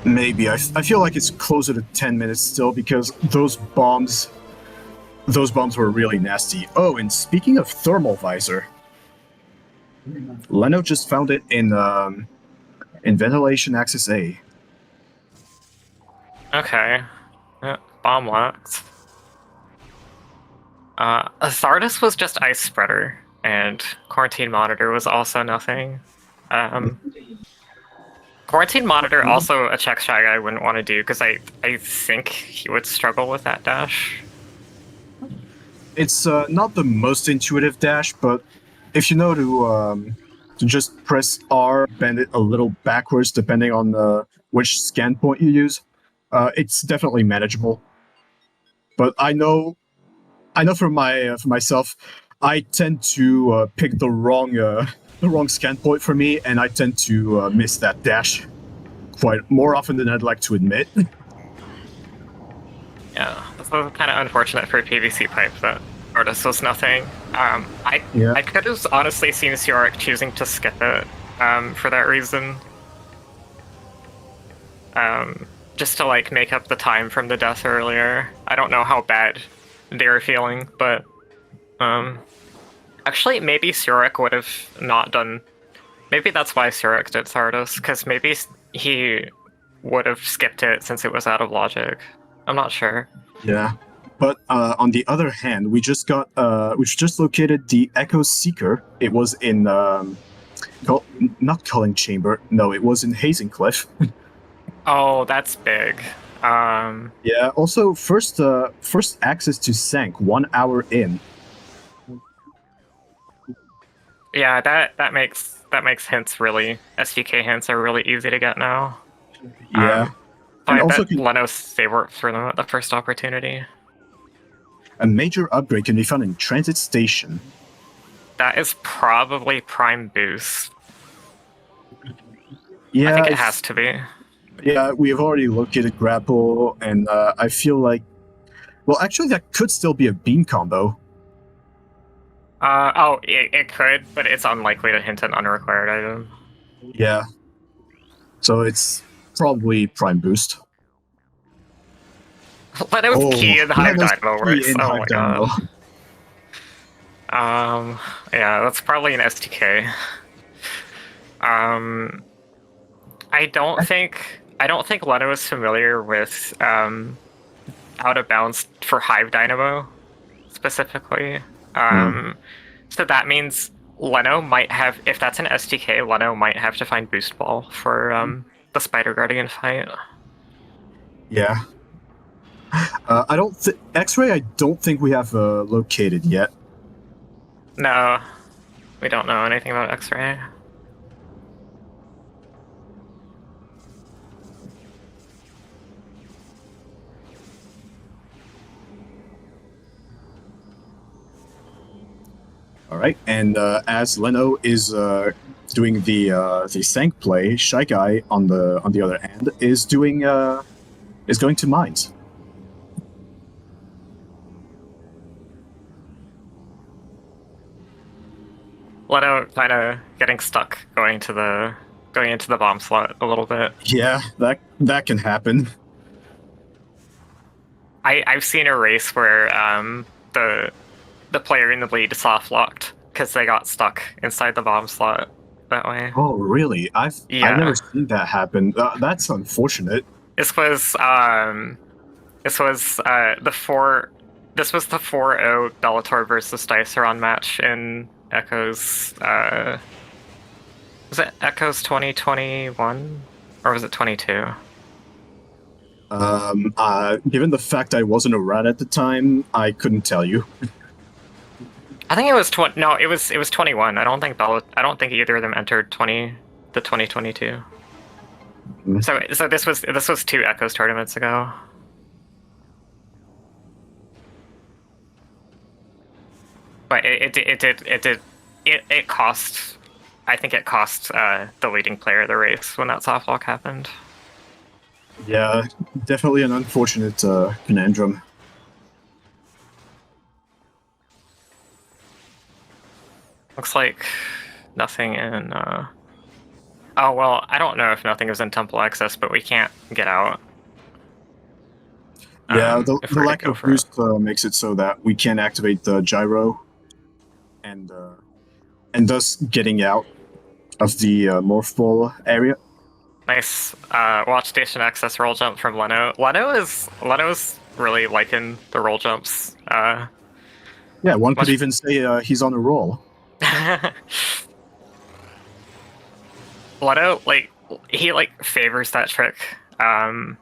Maybe. I feel like it's closer to 10 minutes still, because those bombs were really nasty. Oh, and speaking of thermal visor, Leno just found it in ventilation axis A. Okay. Bomb locked. Thardus was just ice spreader, and quarantine monitor was also nothing. Quarantine monitor also a check shy guy wouldn't want to do, because I think he would struggle with that dash. It's not the most intuitive dash, but if you know to just press R, bend it a little backwards depending on which scan point you use, it's definitely manageable. But I know for myself, I tend to pick the wrong scan point for me, and I tend to miss that dash quite more often than I'd like to admit. Yeah, this was kind of unfortunate for PVC Pipe that Artis was nothing. I could have honestly seen Sioric choosing to skip it for that reason. Just to like make up the time from the death earlier. I don't know how bad they were feeling, but actually maybe Sioric would have not done. Maybe that's why Sioric did Thardus, because maybe he would have skipped it since it was out of logic. I'm not sure. Yeah. But on the other hand, we just located the Echo Seeker. It was in not Culling Chamber. No, it was in Hazencliff. Oh, that's big. Yeah. Also, first access to Sank 1 hour in. Yeah, that makes hints really. SDK hints are really easy to get now. Yeah. And I also bet Lenos they worked for them at the first opportunity. A major upgrade can be found in Transit Station. That is probably Prime Boost. Yeah, I think it has to be. Yeah, we have already located Grapple, and I feel like... Well, actually, that could still be a beam combo. It could, but it's unlikely to hint an unrequired item. Yeah. So it's probably Prime Boost. But it was key in Hive Dynamo works. Oh my god. Yeah, that's probably an STK. I don't think Leno is familiar with out of bounds for Hive Dynamo specifically. So that means Leno might have, if that's an STK, Leno might have to find Boost Ball for the Spider Guardian fight. Yeah. I don't X-ray. I don't think we have located yet. No, we don't know anything about X-ray. All right, and as Leno is doing the Sank play, Shy Guy on the other hand is doing is going to mines. Leto kind of getting stuck going into the bomb slot a little bit. Yeah, that can happen. I've seen a race where the player in the lead soft locked because they got stuck inside the bomb slot that way. Oh, really? I've never Yeah, seen that happen. That's unfortunate. this was the four. This was the 4-0 Bellator versus Diceron match in Echoes. Was it Echoes 2021 or was it 22? Given the fact I wasn't around at the time, I couldn't tell you. I think it was 20. No, it was 21. I don't think either of them entered 2022. So this was 2 Echoes tournaments ago. But it cost. I think it cost the leading player of the race when that soft lock happened. Yeah, definitely an unfortunate conundrum. Looks like nothing in. Oh well, I don't know if nothing is in Temple Access, but we can't get out. Yeah, the If we're to lack go of for it. boost makes it so that we can't activate the gyro, and thus getting out of the morph ball area. Nice watch station access roll jump from Leno. Leno's really liking the roll jumps. Yeah, one could Much- even say he's on a roll. Leno he favors that trick. I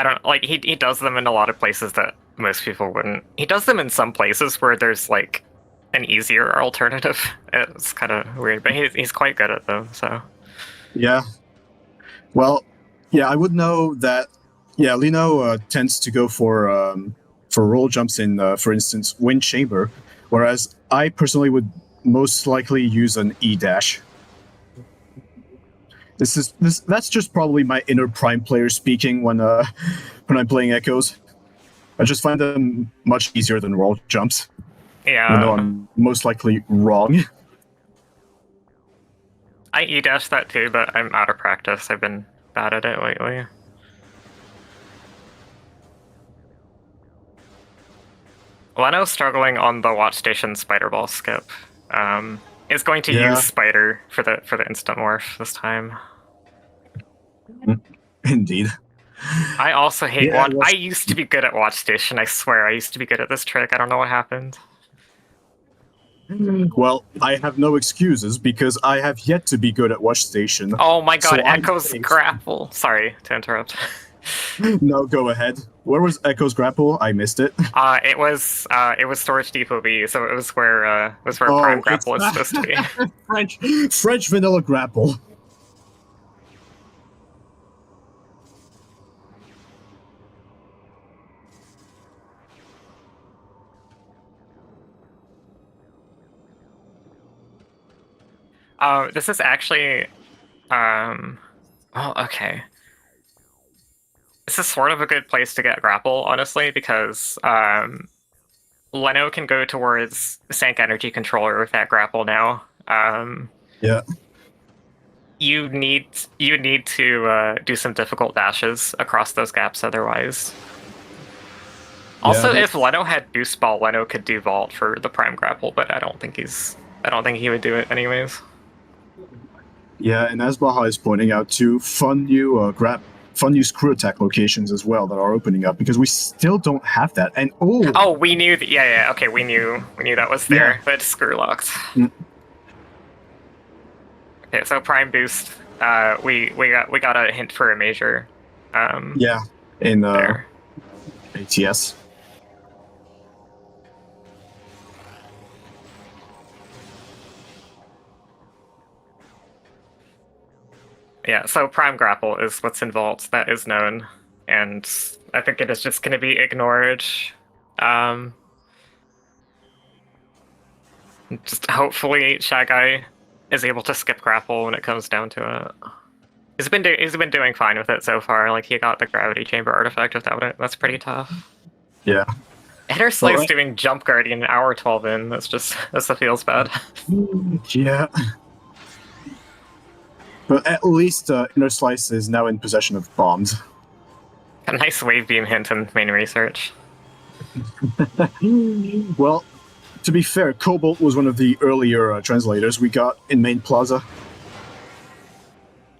don't like he does them in a lot of places that most people wouldn't. He does them in some places where there's like an easier alternative. It's kind of weird, but he's quite good at them. So Yeah. Well, yeah, I would know that. Yeah, Lino tends to go for roll jumps in, for instance, wind chamber, whereas I personally would most likely use an E dash. That's just probably my inner prime player speaking when I'm playing echoes. I just find them much easier than roll jumps, even though yeah, I'm most likely wrong. I E-dash that too, but I'm out of practice. I've been bad at it lately. Leno's struggling on the watch station spider ball skip. Is going to Yeah. use spider for the instant morph this time. Indeed. I also hate Yeah, watch. I used to be good at watch station. I swear, I used to be good at this trick. I don't know what happened. Well, I have no excuses because I have yet to be good at watch station. Oh my god, So I'm Echo's safe. grapple. Sorry to interrupt. No, go ahead. Where was Echo's grapple? I missed it. It was storage depot B, so it was where Oh, prime grapple is supposed to be. French vanilla grapple. This is actually, oh, okay. This is sort of a good place to get grapple, honestly, because Leno can go towards Sank Energy Controller with that grapple now. Yeah. You need to do some difficult dashes across those gaps otherwise. Also, Yeah, if Leno had boost ball, Leno could do vault for the prime grapple, but I don't think he would do it anyways. Yeah, and as Baha is pointing out too, fun new screw attack locations as well that are opening up because we still don't have that. And Oh, we knew that. Yeah, okay, we knew that was there, Yeah. but it's screw locked. Mm. Okay, so prime boost. We got a hint for a major. Yeah, in there. ATS. Yeah, so Prime Grapple is what's involved. That is known, and I think it is just going to be ignored. Just hopefully ShyGuy is able to skip Grapple when it comes down to it. He's been doing fine with it so far. Like he got the Gravity Chamber artifact without it. That's pretty tough. Yeah. Inner Well, Slice doing Jump Guardian an hour 12 in. That's that feels bad. Yeah. But at least Inner Slice is now in possession of bombs. A nice wave beam hint in main research. Well, to be fair, Cobalt was one of the earlier translators we got in Main Plaza.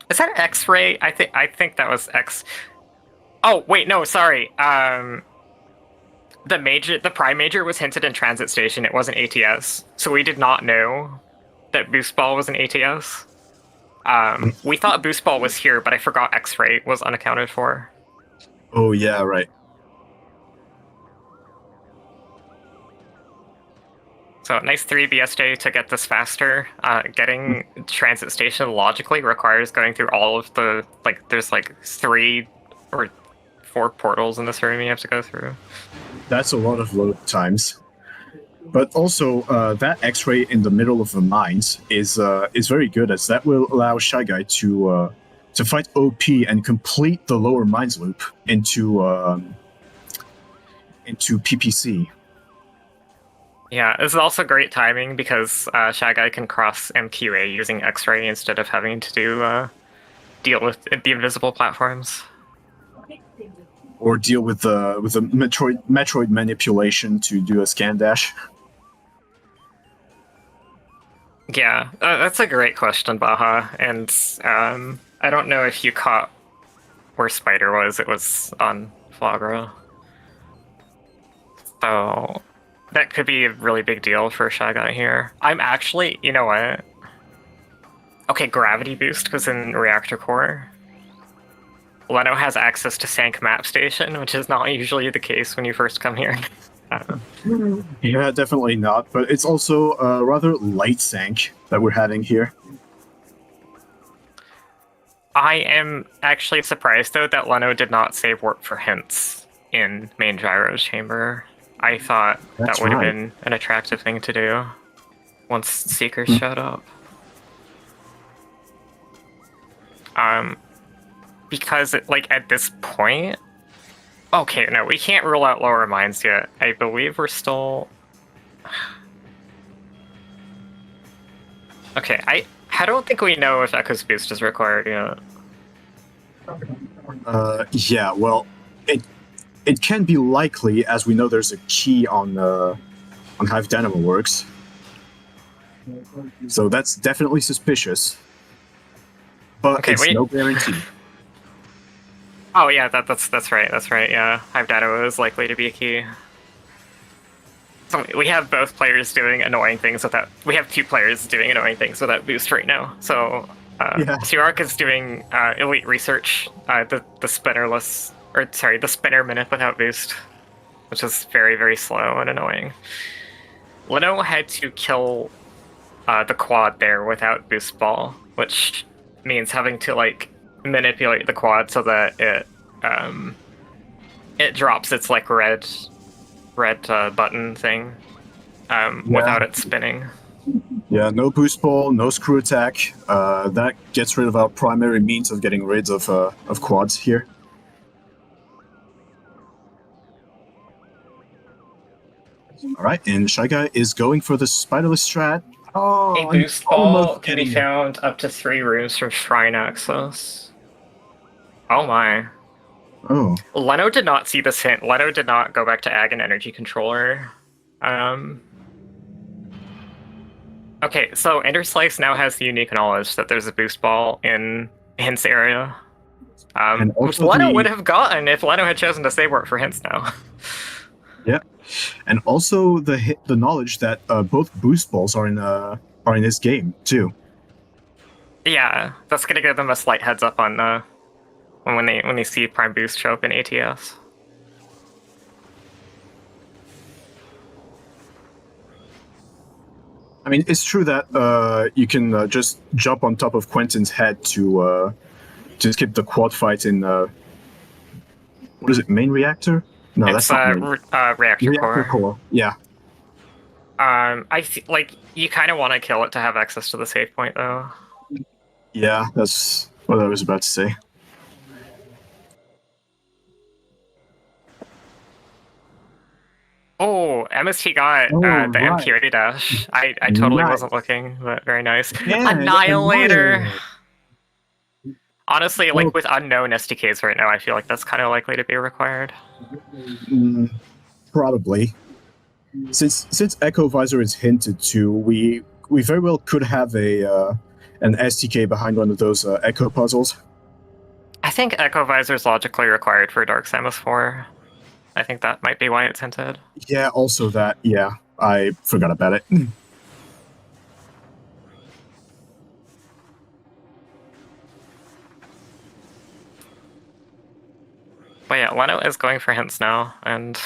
Is that X-ray? I think that was X. Oh wait, no, sorry. The Prime Major was hinted in Transit Station. It wasn't ATS, so we did not know that Boost Ball was an ATS. We thought Boost Ball was here, but I forgot X-ray was unaccounted for. Oh yeah, right. So nice 3 BSJ to get this faster. Getting Transit Station logically requires going through all of the, there's 3 or 4 portals in this room you have to go through. That's a lot of load times. But also, that X-ray in the middle of the mines is very good, as that will allow ShyGuy to fight OP and complete the lower mines loop into PPC. Yeah, this is also great timing because ShyGuy can cross MQA using X-ray instead of having to deal with the invisible platforms. Or deal with the Metroid manipulation to do a scan dash. Yeah, that's a great question, Baha. And I don't know if you caught where Spider was. It was on Flagra. So that could be a really big deal for ShyGuy here. I'm actually, you know what? Okay, Gravity Boost was in Reactor Core. Leno has access to Sank Map Station, which is not usually the case when you first come here. Yeah, definitely not. But it's also a rather light Sank that we're having here. I am actually surprised, though, that Leno did not save warp for hints in main Gyro's chamber. I thought that would have been an attractive thing to do once Seekers showed up. Because, at this point... Okay, no, we can't rule out lower mines yet. I believe we're still... Okay, I don't think we know if Echo's Boost is required yet. Yeah, well, it can be likely, as we know there's a key on Hive Dynamo Works. So that's definitely suspicious. But okay, it's no guarantee. Oh yeah, that's right, yeah. Hive Dynamo is likely to be a key. So we have both players doing annoying things without... We have 2 players doing annoying things without boost right now. So, Sirak is doing elite research, the spinnerless... Or, sorry, the spinner minute without boost, which is very, very slow and annoying. Leno had to kill the quad there without boost ball, which means having to, manipulate the quad so that it drops its, red button thing without it spinning. Yeah, no boost ball, no screw attack. That gets rid of our primary means of getting rid of quads here. Alright, and ShyGuy is going for the spiderless strat. Oh, a boost ball can be found up to 3 rooms from Shrine access. Oh my. Oh. Leno did not see this hint. Leno did not go back to Ag and Energy Controller. Okay, so Ender Slice now has the unique knowledge that there's a boost ball in Hints area. Which Leno would have gotten if Leno had chosen to save work for Hints now. Yeah. And also the knowledge that both boost balls are in this game, too. Yeah, that's gonna give them a slight heads up on when they see Prime Boost show up in ATS. I mean, it's true that you can just jump on top of Quentin's head to skip the quad fight in what is it, main reactor? No, It's that's not main. reactor Reactor core. core. Yeah. Like you kind of want to kill it to have access to the save point though. Yeah, that's what I was about to say. Oh, MST got Oh, the right. MQA dash. I totally wasn't Nice. looking, but very nice. And Annihilator. Annihilator. Honestly, Well, like with unknown SDKs right now, I feel like that's kind of likely to be required. probably. Since Echo Visor is hinted to, we very well could have an STK behind one of those Echo puzzles. I think Echo Visor is logically required for Dark Samus 4. I think that might be why it's hinted. Yeah, also that. Yeah, I forgot about it. But yeah, Leno is going for hints now, and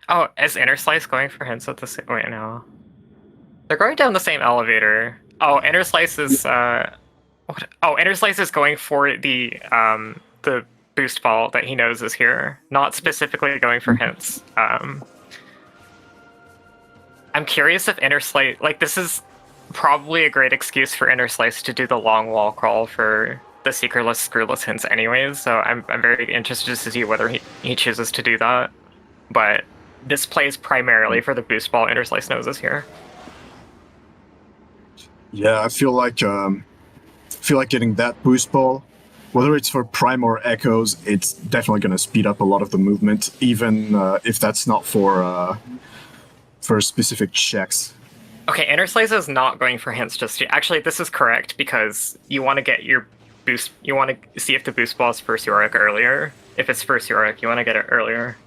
oh, is Inner Slice going for hints at the same? Wait, no, they're going down the same elevator. Oh, Inner Slice is what? Oh, Inner Slice is going for the boost ball that he knows is here, not specifically going for hints. I'm curious if Inner Slice, like this is probably a great excuse for Inner Slice to do the long wall crawl for the secretless, screwless hints anyways, so I'm very interested to see whether he chooses to do that. But this plays primarily for the boost ball Inner Slice knows is here. Yeah, I feel like getting that boost ball, whether it's for Prime or Echoes, it's definitely going to speed up a lot of the movement, even if that's not for specific checks. Okay, Inner Slice is not going for hints just yet. Actually, this is correct because you want to get your boost. You want to see if the boost ball is first Yorick earlier. If it's first Yorick, you want to get it earlier.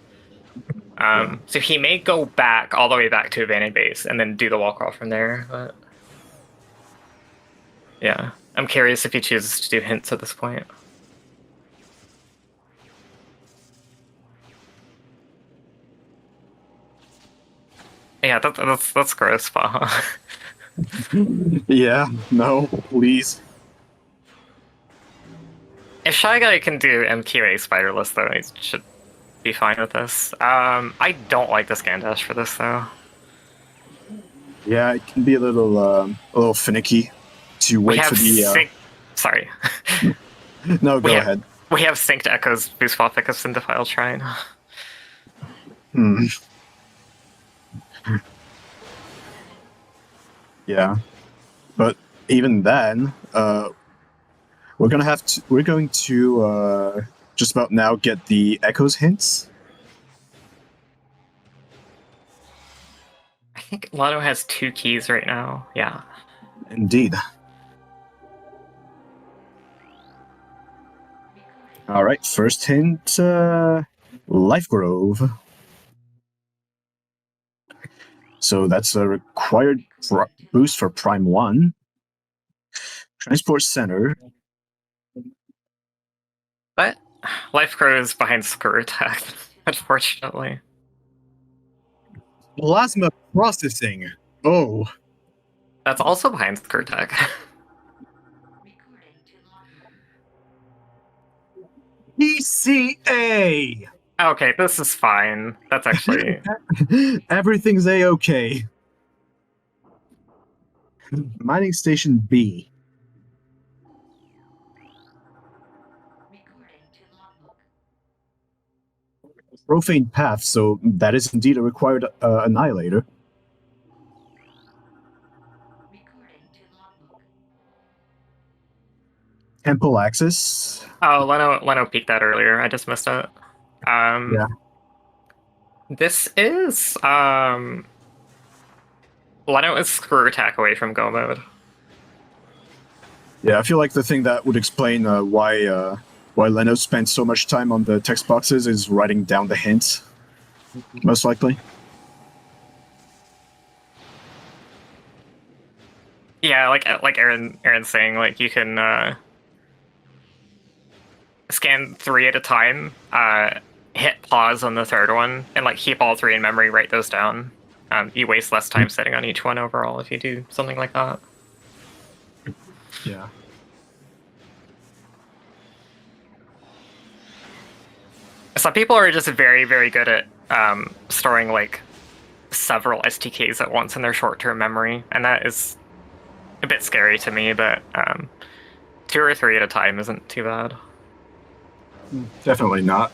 So he may go back all the way back to abandoned base and then do the wall crawl from there. But yeah, I'm curious if he chooses to do hints at this point. Yeah, that's gross, but Yeah, no, please. if Shy Guy can do MQA spiderless though, he should be fine with this. I don't like the scan dash for this though. Yeah, it can be a little finicky to We wait have for the. Sorry. No, go ahead. We have synced Echo's boost ball pickups in Defile Shrine. Hmm. Yeah, but even then, we're going to just about now get the Echoes hints. I think Lotto has 2 keys right now. Yeah. Indeed. All right, first hint, Life Grove. So that's a required boost for Prime 1. Transport Center. But Life grows behind Screw Attack, unfortunately. Plasma Processing. Oh. That's also behind Screw Attack. PCA! Okay, this is fine. That's actually... Everything's A-okay. Mining Station B. Profane Path, so that is indeed a required Annihilator. Temple Access. Oh, Leno peeked that earlier. I just missed it. Yeah. This is... Leno is Screw Attack away from Go Mode. Yeah, I feel like the thing that would explain why Leno spent so much time on the text boxes is writing down the hints. Most likely. Yeah, like Aaron's saying, like you can scan 3 at a time, hit pause on the third one, and like keep all 3 in memory, write those down. You waste less time sitting on each one overall if you do something like that. Yeah. Some people are just very, very good at storing like several STKs at once in their short-term memory, and that is a bit scary to me, but 2 or 3 at a time isn't too bad. Definitely not.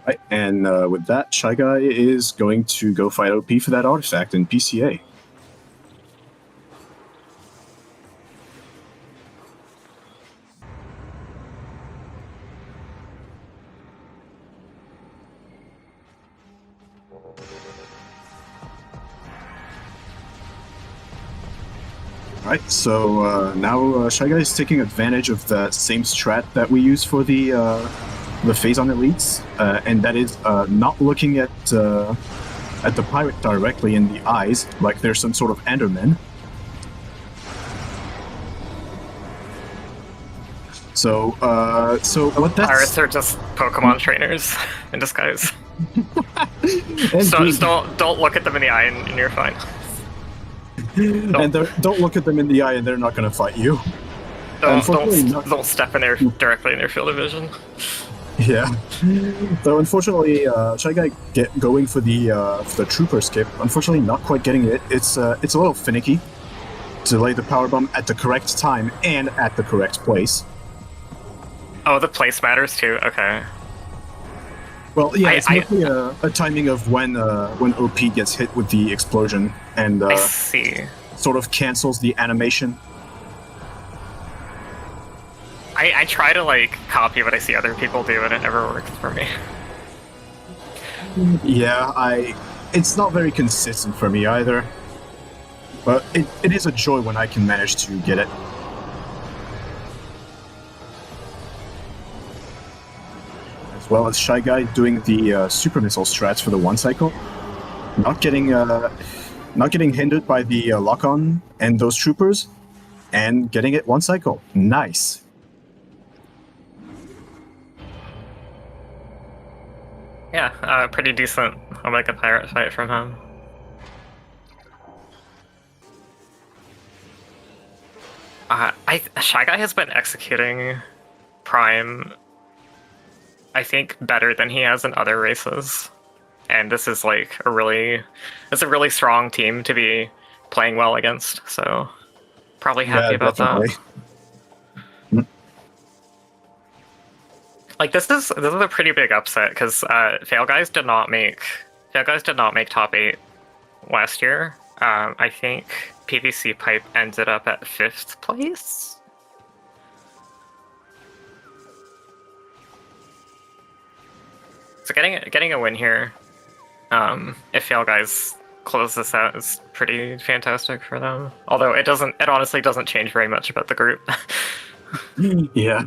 Right, and with that, Shy Guy is going to go fight OP for that artifact in PCA. Alright, so now Shy Guy is taking advantage of the same strat that we use for the phase on elites, and that is not looking at the pirate directly in the eyes, like there's some sort of Enderman. So what that's... Pirates are just Pokemon trainers in disguise. So just don't look at them in the eye and you're fine. Don't look at them in the eye and they're not going to fight you. Don't step in their directly in their field of vision. Yeah. So unfortunately, Shy Guy going for the trooper skip. Unfortunately, not quite getting it. It's a little finicky to lay the power bomb at the correct time and at the correct place. Oh, the place matters too. Okay. Well, yeah, it's mostly a timing of when OP gets hit with the explosion and I see. Sort of cancels the animation. I try to like copy what I see other people do, and it never works for me. Yeah, it's not very consistent for me either. But it is a joy when I can manage to get it. As well as Shy Guy doing the super missile strats for the 1 cycle. Not getting hindered by the lock-on and those troopers, and getting it 1 cycle. Nice. Yeah, pretty decent Omega Pirate fight from him. Shy Guy has been executing Prime, I think, better than he has in other races. And this is like it's a really strong team to be playing well against, so probably happy about definitely. that. Like this is a pretty big upset because Fail Guys did not make top 8 last year. I think PVC Pipe ended up at 5th place. So getting a win here, if Fail Guys close this out, is pretty fantastic for them. Although it honestly doesn't change very much about the group. Yeah.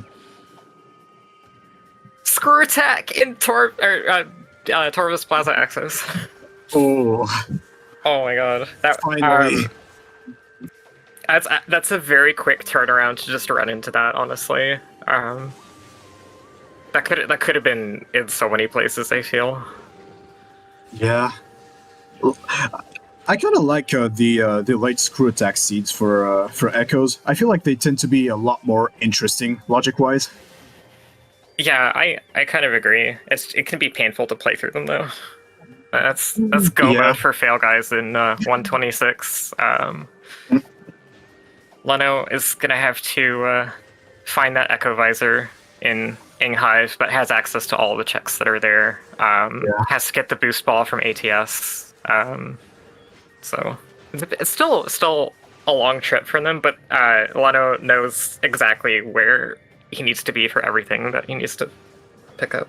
Screw attack in Torvis Plaza Access. Oh. Oh my god. Finally. That's a very quick turnaround to just run into that, honestly. That could have been in so many places, I feel. Yeah. I kind of like the light screw attack seeds for echoes. I feel like they tend to be a lot more interesting logic-wise. Yeah, I kind of agree. It can be painful to play through them though. That's go mode for Fail Guys in 126. Leno is gonna have to find that Echo Visor in Hive, but has access to all the checks that are there. Has to get the boost ball from ATS. So it's still a long trip for them, but Leno knows exactly where he needs to be for everything that he needs to pick up.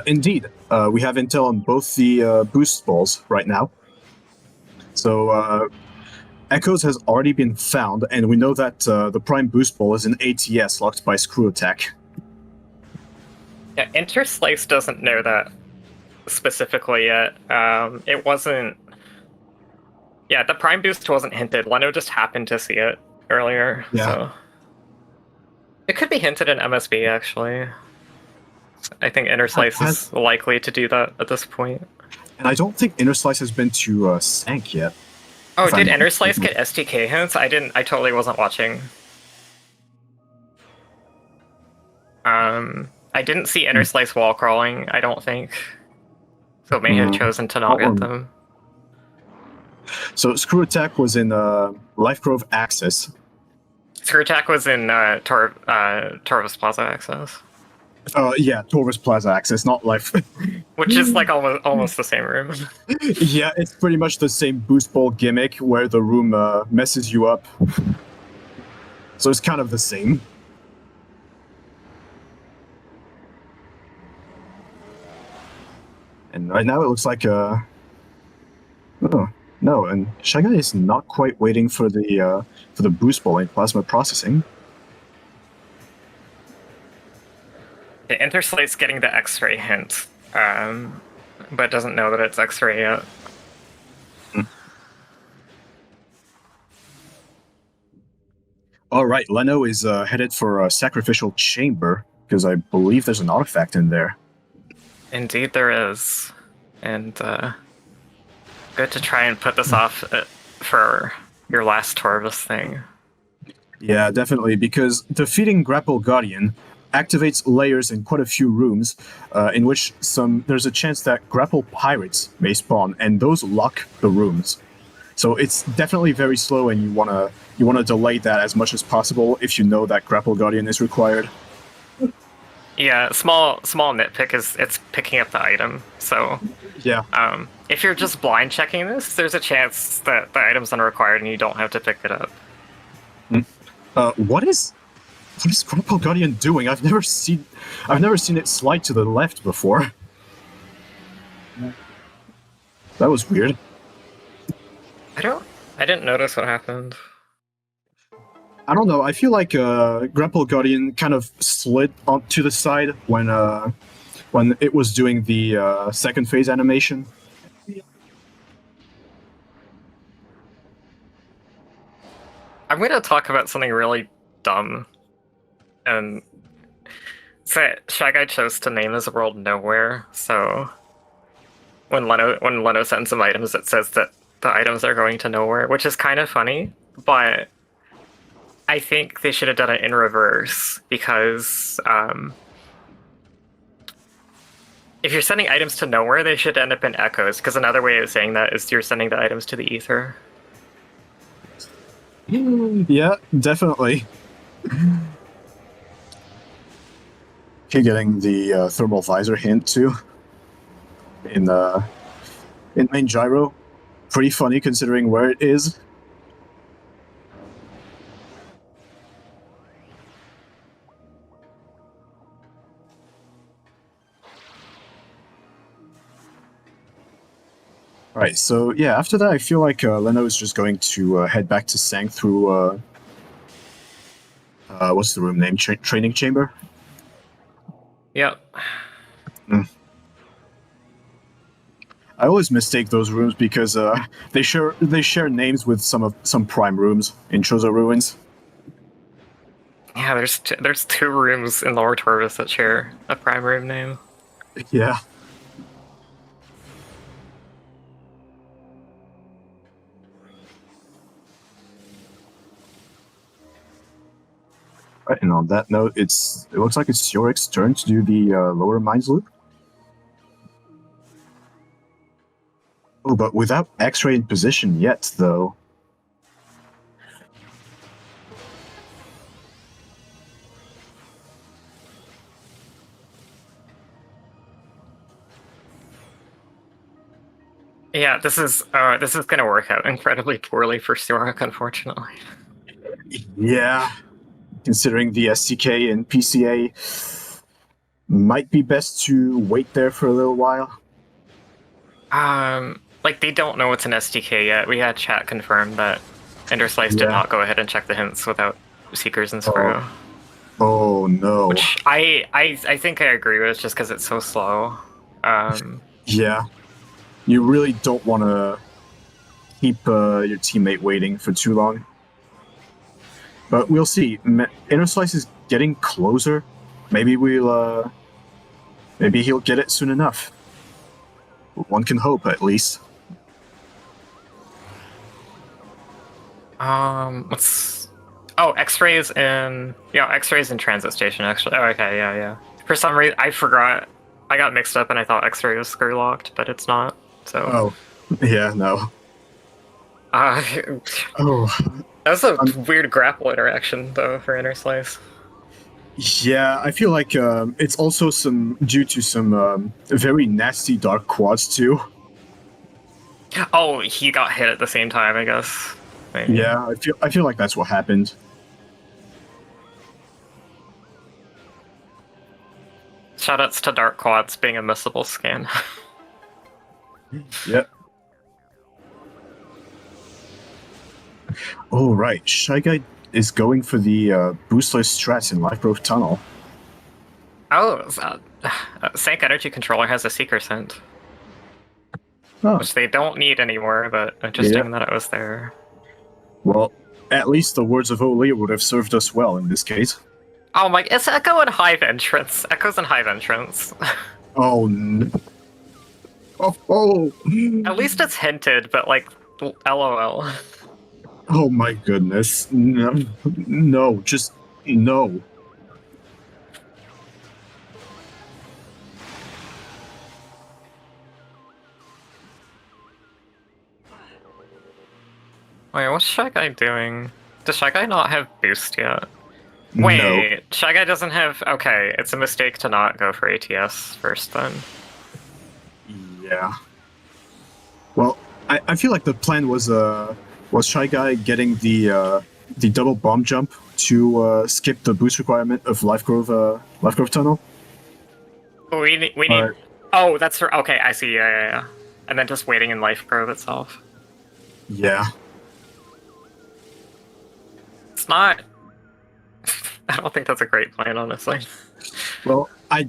Indeed. We have intel on both the boost balls right now. So Echoes has already been found, and we know that the Prime boost ball is an ATS locked by screw attack. Yeah, Interslice doesn't know that specifically yet. It wasn't. Yeah, the Prime Boost wasn't hinted. Leno just happened to see it earlier, Yeah. so it could be hinted in MSB actually. I think Interslice Has, is likely to do that at this point. and I don't think Inner Slice has been to Sank yet, Oh, if I'm did not Interslice mistaken. get STK hints? I didn't. I totally wasn't watching. I didn't see Interslice wall crawling. I don't think. So it may have chosen to not get them. So Screw Attack was in Life Grove Access. Screw Attack was in Torvis Plaza Access, Yeah, Torvis Plaza Access, not Life. which is like almost the same room. Yeah, it's pretty much the same boost ball gimmick where the room messes you up. So it's kind of the same. And right now it looks like oh no, and ShyGuy is not quite waiting for the boost ball in plasma processing. The Interslice's getting the X-ray hint, but doesn't know that it's X-ray yet. All right, Leno is headed for a sacrificial chamber because I believe there's an artifact in there. Indeed, there is, and good to try and put this off for your last Torvis thing. Yeah, definitely, because defeating Grapple Guardian activates layers in quite a few rooms, in which there's a chance that Grapple Pirates may spawn, and those lock the rooms. So it's definitely very slow, and you wanna delay that as much as possible if you know that Grapple Guardian is required. Yeah, small nitpick is it's picking up the item. So Yeah. if you're just blind checking this, there's a chance that the item's unrequired and you don't have to pick it up. What is Grapple Guardian doing? I've never seen it slide to the left before. That was weird. I didn't notice what happened. I don't know. I feel like Grapple Guardian kind of slid to the side when it was doing the second phase animation. I'm going to talk about something really dumb, and so ShyGuy chose to name his world Nowhere. So when Leno sends some items, it says that the items are going to Nowhere, which is kind of funny, but I think they should have done it in reverse, because if you're sending items to Nowhere, they should end up in echoes, because another way of saying that is you're sending the items to the ether. Yeah, definitely. Okay, getting the thermal visor hint too in main gyro. Pretty funny considering where it is. Alright, so yeah, after that I feel like Leno is just going to head back to Sang through, what's the room name? Training chamber? Yep. I always mistake those rooms because they share names with some prime rooms in Chozo Ruins. Yeah, there's two rooms in Lower Torvis that share a prime room name. Yeah. Right, and on that note, it looks like it's Yorik's turn to do the lower mines loop. Oh, but without X-ray in position yet, though. Yeah, this is going to work out incredibly poorly for Surak, unfortunately. Yeah, considering the STK and PCA, might be best to wait there for a little while. Like, they don't know it's an SDK yet. We had chat confirm that Enderslice did not go ahead and check the hints without Seekers and Sprue. Oh no. which I think I agree with just because it's so slow. Yeah, you really don't want to keep your teammate waiting for too long. But we'll see. Inner Slice is getting closer. Maybe maybe he'll get it soon enough. One can hope, at least. What's X-rays in X-rays in transit station actually. Oh, okay, yeah. For some reason, I forgot. I got mixed up and I thought X-ray was screw locked, but it's not. So. Oh, yeah, no. Uh, Oh, that was a weird grapple interaction though for Inner Slice. yeah. I feel like it's also due to some very nasty dark quads too. Oh, he got hit at the same time, I guess. Maybe. Yeah, I feel like that's what happened. Shoutouts to Dark Quads being a missable skin. Yep. Oh right, Shy Guy is going for the boostless strats in Life Growth Tunnel. Oh, Sank Energy Controller has a Seeker Scent, Oh, which they don't need anymore, but interesting that it was there. well, at least the words of O'Lear would have served us well in this case. Oh my, it's Echo and Hive Entrance. Echo's and Hive Entrance. Oh, no. Oh. At least it's hinted, but like, LOL. Oh my goodness. No, no, just no. Wait, what's Shy Guy doing? Does Shy Guy not have boost yet? Wait, No. Shy Guy doesn't have... Okay, it's a mistake to not go for ATS first then. Yeah. Well, I feel like the plan was Shy Guy getting the double bomb jump to skip the boost requirement of Life Growth Tunnel. We need... Oh, that's for... Okay, I see, yeah. And then just waiting in Life Grove itself. Yeah. It's not... I don't think that's a great plan, honestly. Well, I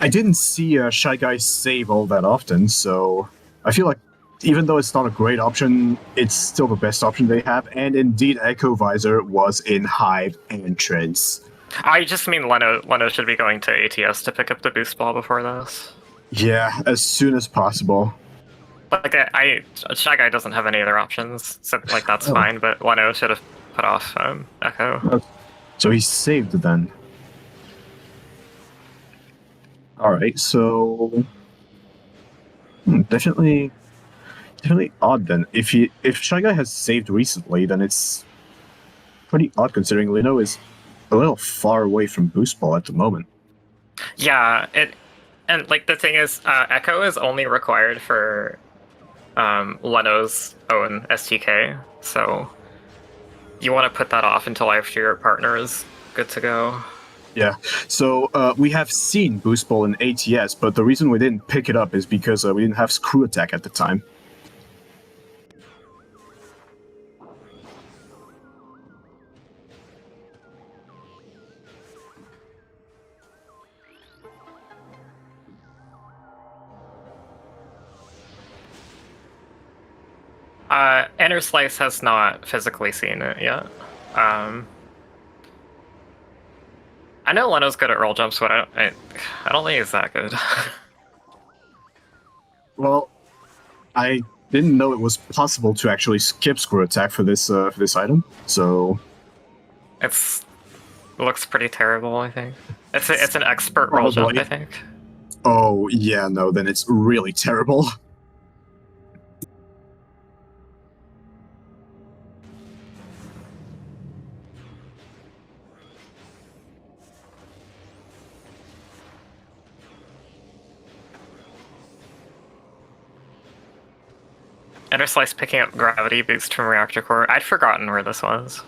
didn't see Shy Guy save all that often, so I feel like even though it's not a great option, it's still the best option they have. And indeed, Echo Visor was in Hive Entrance. I just mean Leno should be going to ATS to pick up the boost ball before this. Yeah, as soon as possible. Like, Shy Guy doesn't have any other options, so like that's fine. But Leno should have put off Echo. So he saved then. All right, so definitely odd then. If Shy Guy has saved recently, then it's pretty odd considering Leno is a little far away from boost ball at the moment. Yeah, and like the thing is, Echo is only required for Leno's own STK, so you want to put that off until after your partner is good to go. Yeah, so we have seen boost ball in ATS, but the reason we didn't pick it up is because we didn't have screw attack at the time. Inner Slice has not physically seen it yet. I know Leno's good at roll jumps, but I don't think he's that good. Well, I didn't know it was possible to actually skip screw attack for this item, so It looks pretty terrible, I think. It's an expert roll jump, I think. Oh yeah, no, then it's really terrible. Inner Slice picking up gravity boost from reactor core. I'd forgotten where this was.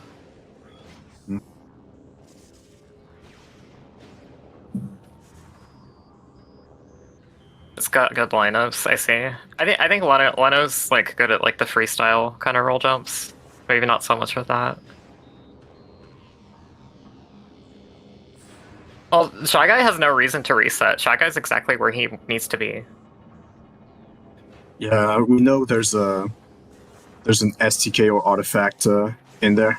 It's got good lineups, I see. I think Leno's like good at like the freestyle kind of roll jumps. Maybe not so much with that. Well, Shy Guy has no reason to reset. Shy Guy's exactly where he needs to be. Yeah, we know there's an STK or artifact in there.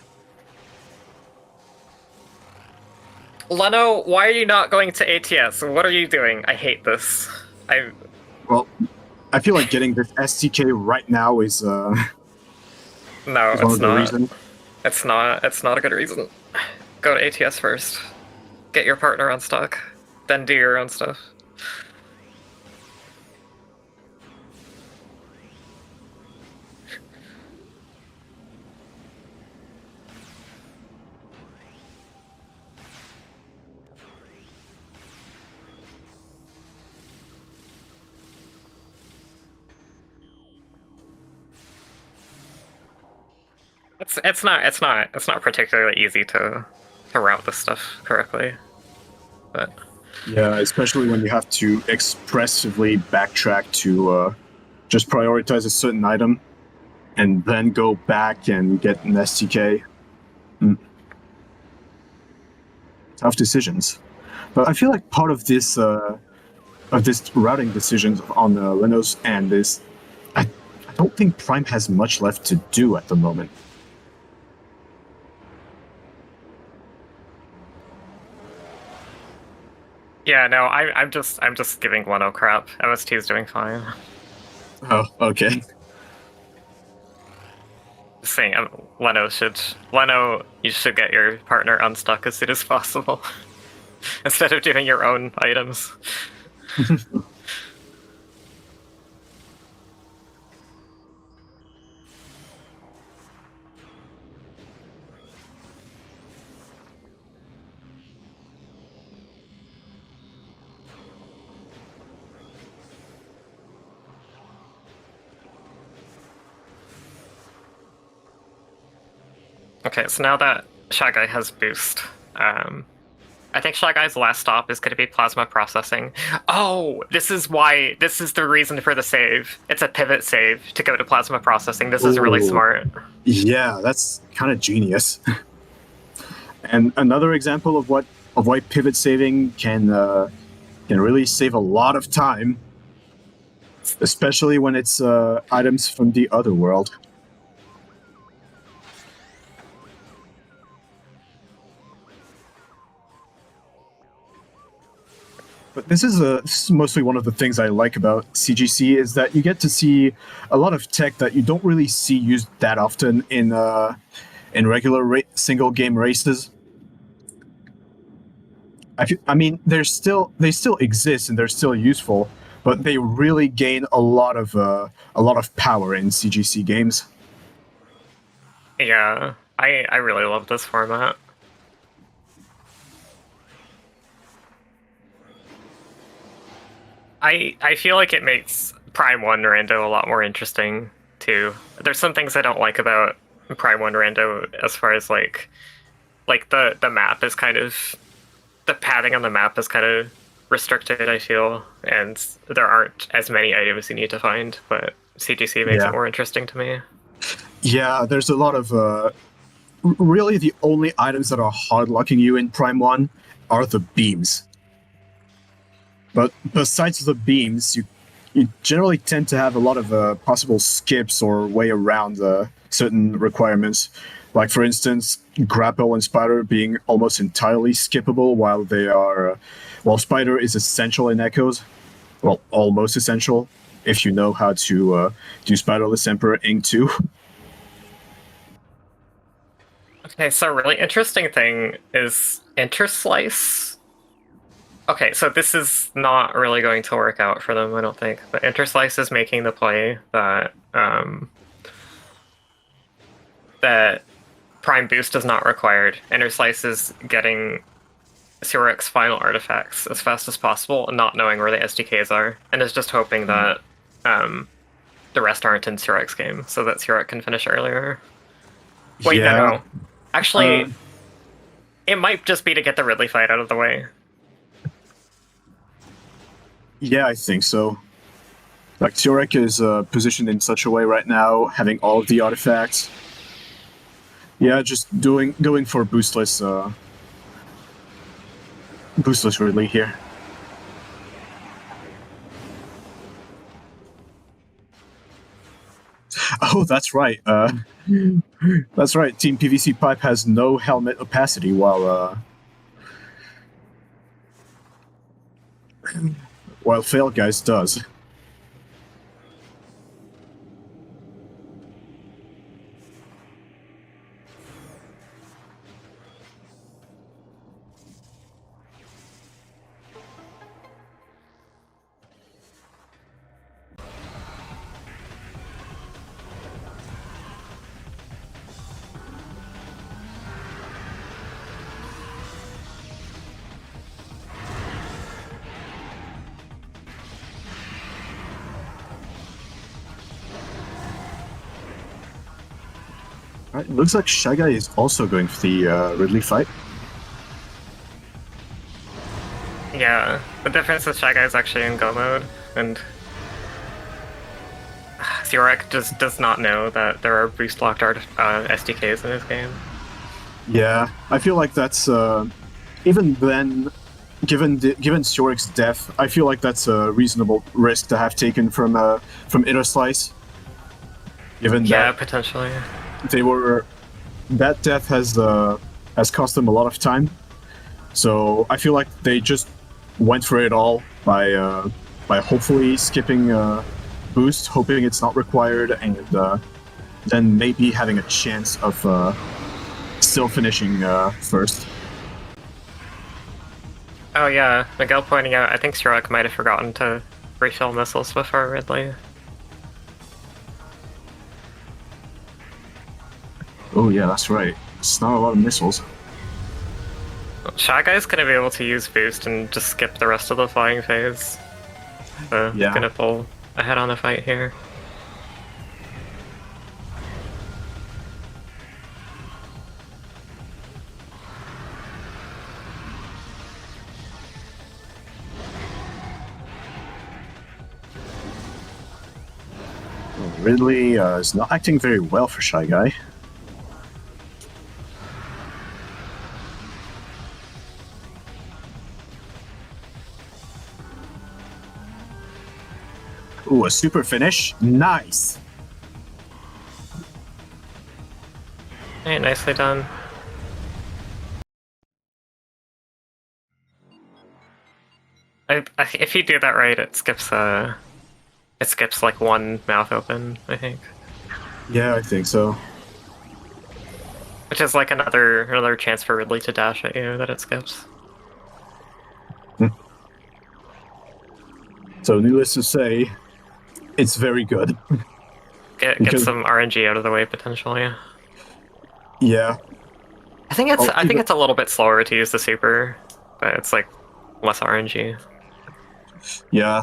Leno, why are you not going to ATS? What are you doing? I hate this. Well, I feel like getting this STK right now is No, one it's of the not. reasons. It's not a good reason. Go to ATS first. Get your partner unstuck. Then do your own stuff. It's not particularly easy to route this stuff correctly. But Yeah, especially when you have to expressively backtrack to just prioritize a certain item and then go back and get an STK. Tough decisions. But I feel like part of this routing decisions on Leno's end is I don't think Prime has much left to do at the moment. yeah, no, I'm just giving Leno crap. MST is doing fine. Oh, okay. Just saying, Leno, you should get your partner unstuck as soon as possible, instead of doing your own items. Okay, so now that Shy Guy has boost, I think Shy Guy's last stop is going to be plasma processing. Oh, this is the reason for the save. It's a pivot save to go to plasma processing. This is really Ooh. smart. Yeah, that's kind of genius. And another example of why pivot saving can really save a lot of time, especially when it's items from the other world. But this is mostly one of the things I like about CGC is that you get to see a lot of tech that you don't really see used that often in regular single game races. I mean, they still exist and they're still useful, but they really gain a lot of power in CGC games. Yeah, I really love this format. I feel like it makes Prime 1 Rando a lot more interesting, too. There's some things I don't like about Prime 1 Rando as far as, like the map is kind of... The padding on the map is kind of restricted, I feel, and there aren't as many items you need to find, but CGC makes it more interesting to me. Yeah, there's a lot of... really, the only items that are hard-locking you in Prime 1 are the beams. But besides the beams, you generally tend to have a lot of possible skips or way around certain requirements. Like, for instance, grapple and spider being almost entirely skippable, while spider is essential in echoes. Well, almost essential if you know how to do spiderless emperor ink 2. Okay, so a really interesting thing is interslice. Okay, so this is not really going to work out for them, I don't think. But interslice is making the play that that prime boost is not required. Interslice is getting Cyrex final artifacts as fast as possible, not knowing where the SDKs are, and is just hoping that the rest aren't in Cyrex game, so that Cyrex can finish earlier. Wait, no. Actually, it might just be to get the Ridley fight out of the way. Yeah, I think so. Like, Cyrex is positioned in such a way right now, having all of the artifacts. Yeah, just going for boostless. boostless Ridley here. Oh, that's right. That's right. Team PVC Pipe has no helmet opacity, while Fail Guys does. Right, looks like Shy Guy is also going for the Ridley fight. Yeah, the difference is ShyGuy is actually in go mode, and Xurek just does not know that there are boost locked SDKs in his game. Yeah, I feel like that's even then, given Xurik's death, I feel like that's a reasonable risk to have taken from Inner Slice. Given Yeah, that potentially. that death has cost them a lot of time, so I feel like they just went for it all by hopefully skipping boost, hoping it's not required, and then maybe having a chance of still finishing first. Oh yeah, Miguel pointing out, I think Xurek might have forgotten to refill missiles before Ridley. Oh yeah, that's right. It's not a lot of missiles. Shy Guy's gonna be able to use boost and just skip the rest of the flying phase. So Yeah. gonna pull ahead on the fight here. Ridley is not acting very well for Shy Guy. Ooh, a super finish. Nice. Hey, nicely done. If you do that right, it skips like one mouth open, I think. Yeah, I think so. Which is like another chance for Ridley to dash at you that it skips. So needless to say, it's very good. Get some RNG out of the way potentially. Yeah. I think it's a little bit slower to use the super, but it's like less RNG. Yeah.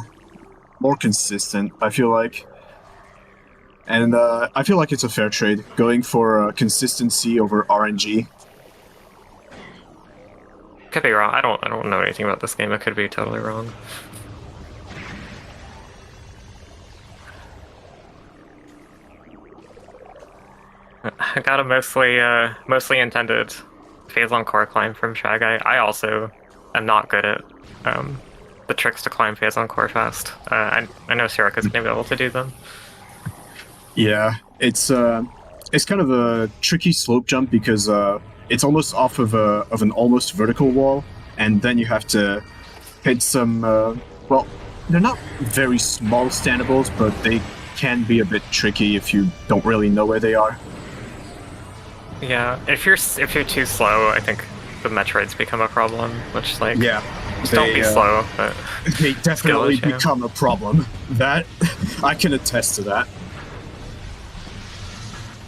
More consistent, I feel like. And I feel like it's a fair trade, going for consistency over RNG. Could be wrong. I don't know anything about this game. I could be totally wrong. I got a mostly intended phase on core climb from Shy Guy. I also am not good at the tricks to climb phase on core fast. I know Xurek is gonna be able to do them. Yeah, it's kind of a tricky slope jump because it's almost off of an almost vertical wall, and then you have to hit some. Well, they're not very small standables, but they can be a bit tricky if you don't really know where they are. Yeah, if you're too slow, I think the Metroids become a problem. Which like just don't be slow, but they definitely issue. become a problem. That I can attest to that.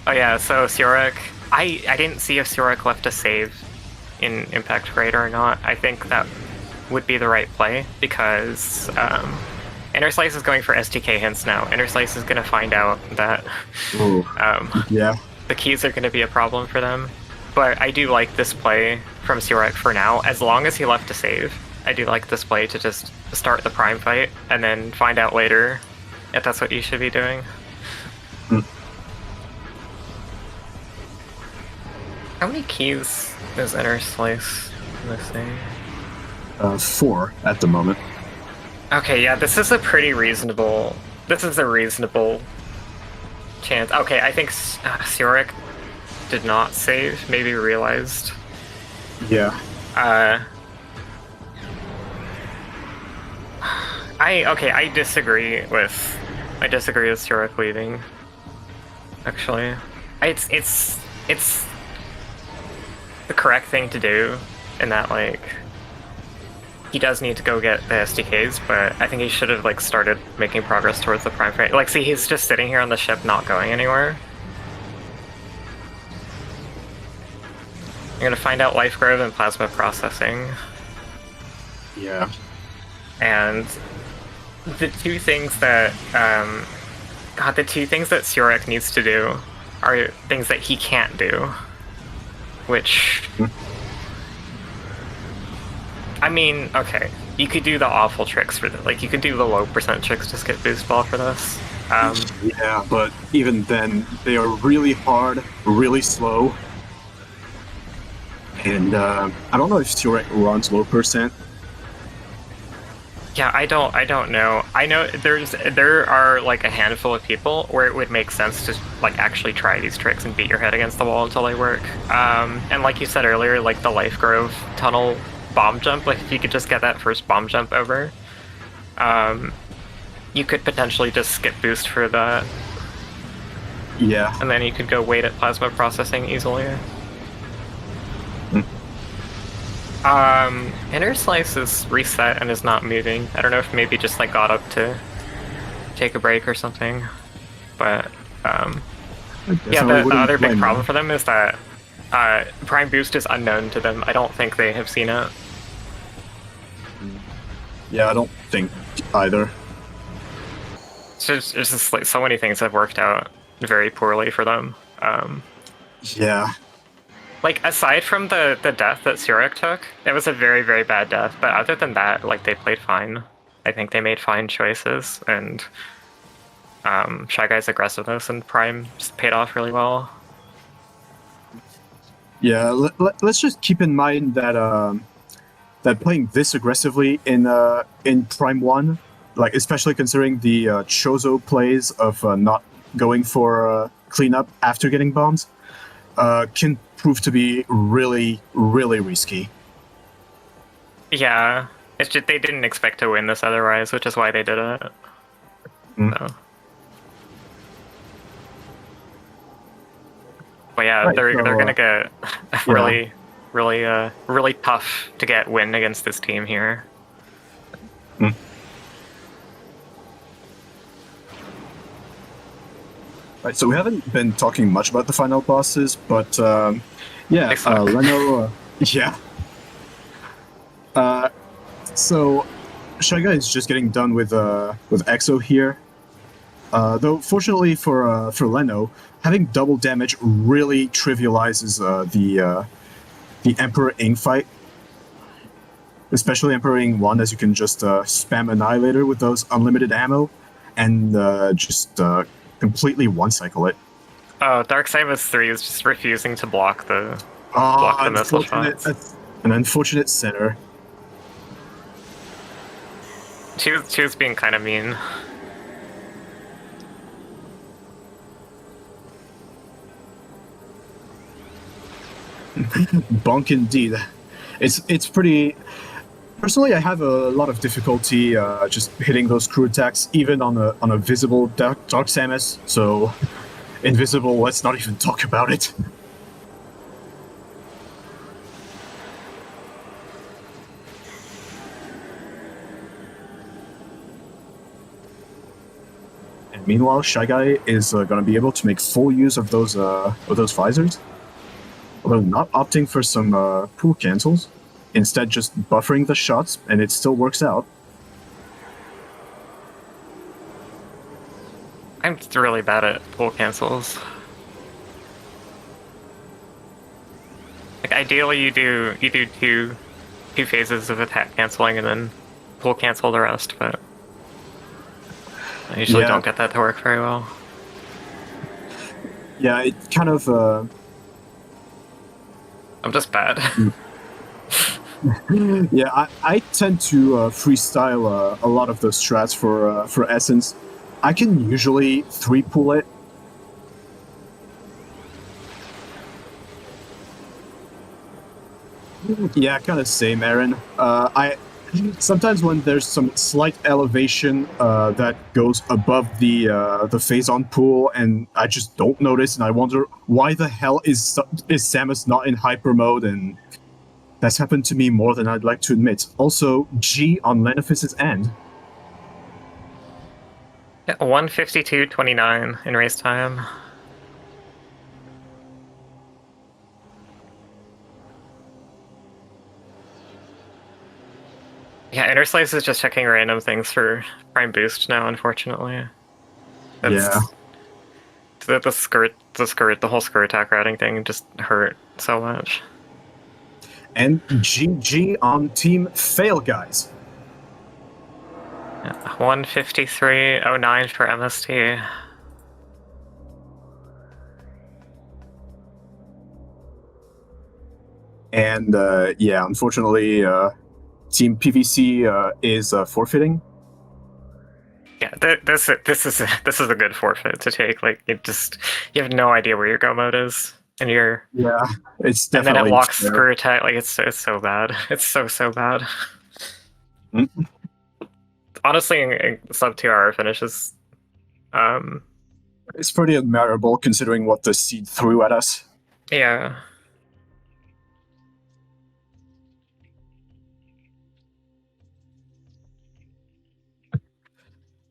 Oh yeah, so Xurek, I didn't see if Xurek left a save in Impact Crater or not. I think that would be the right play because Inner Slice is going for STK hints now. Inner Slice is going to find out that Yeah. the keys are going to be a problem for them. But I do like this play from Xurek for now. As long as he left a save, I do like this play to just start the Prime fight and then find out later if that's what you should be doing. How many keys is Inner Slice in this thing? 4 at the moment. Okay, yeah, this is a pretty reasonable. This is a reasonable chance. Okay, I think Sioric did not save. Maybe realized. Yeah. I disagree with. I disagree with Sioric leaving. Actually, it's the correct thing to do in that, like, he does need to go get the SDKs, but I think he should have, like, started making progress towards the prime frame. Like, see, he's just sitting here on the ship not going anywhere. I'm gonna find out Life Grove and Plasma Processing. Yeah. And the two things that, the two things that Sioric needs to do are things that he can't do. Which... I mean, okay, you could do the awful tricks for this. Like, you could do the low percent tricks to skip boost ball for this. Yeah, but even then, they are really hard, really slow. And I don't know if Sioric runs low percent. Yeah, I don't know. I know there are like a handful of people where it would make sense to like actually try these tricks and beat your head against the wall until they work. And like you said earlier, like the Life Grove tunnel bomb jump, like if you could just get that first bomb jump over, you could potentially just skip boost for that. Yeah. And then you could go wait at plasma processing easily. Inner Slice is reset and is not moving. I don't know if maybe just like got up to take a break or something. But yeah, the other big problem for them is that Prime Boost is unknown to them. I don't think they have seen it. Yeah, I don't think either. It's just like so many things have worked out very poorly for them. Yeah. Like, aside from the death that Sioric took, it was a very, very bad death, but other than that, like, they played fine. I think they made fine choices, and Shy Guy's aggressiveness and Prime just paid off really well. Yeah, let's just keep in mind that that playing this aggressively in Prime 1, like, especially considering the Chozo plays of not going for cleanup after getting bombs, can prove to be really, really risky. Yeah, it's just they didn't expect to win this otherwise, which is why they did it. So. But yeah, Right, they're gonna get yeah. really tough to get win against this team here. Right, so we haven't been talking much about the final bosses, but yeah, Leno, yeah. So Shy Guy is just getting done with Exo here. Though fortunately for Leno, having double damage really trivializes the Emperor Ing fight. Especially Emperor Ing 1, as you can just spam Annihilator with those unlimited ammo and just completely one-cycle it. Oh, Dark Samus 3 is just refusing to block the missile shots. An unfortunate center. She was being kind of mean. Bonk indeed. It's pretty. Personally, I have a lot of difficulty just hitting those crew attacks, even on a visible Dark Samus. So, invisible, let's not even talk about it. And meanwhile, Shy Guy is going to be able to make full use of those visors, although not opting for some pool cancels. Instead, just buffering the shots, and it still works out. I'm really bad at pull cancels. Like, ideally, you do two phases of attack canceling and then pull cancel the rest, but I usually don't get that to work very well. Yeah, it kind of. I'm just bad. Yeah, I tend to freestyle a lot of those strats for Essence. I can usually 3-pull it. Yeah, kind of same, Aaron. I sometimes when there's some slight elevation that goes above the phase on pool, and I just don't notice, and I wonder why the hell is Samus not in hyper mode, and that's happened to me more than I'd like to admit. Also, G on Lenophis's end. Yeah, 1:52:29 in race time. Yeah, Inner Slice is just checking random things for Prime Boost now, unfortunately. Yeah. The whole skirt attack routing thing just hurt so much. And GG on Team Fail Guys. Yeah, 1:53:09 for MST. And yeah, unfortunately, Team PVC is forfeiting. Yeah, this is a good forfeit to take. Like you have no idea where your go mode is, and Yeah, it's definitely. And then it locks screw attack. Like it's so bad. It's so bad. Mm-hmm. Honestly, in sub 2 hour finishes, it's pretty admirable considering what the seed threw at us. Yeah.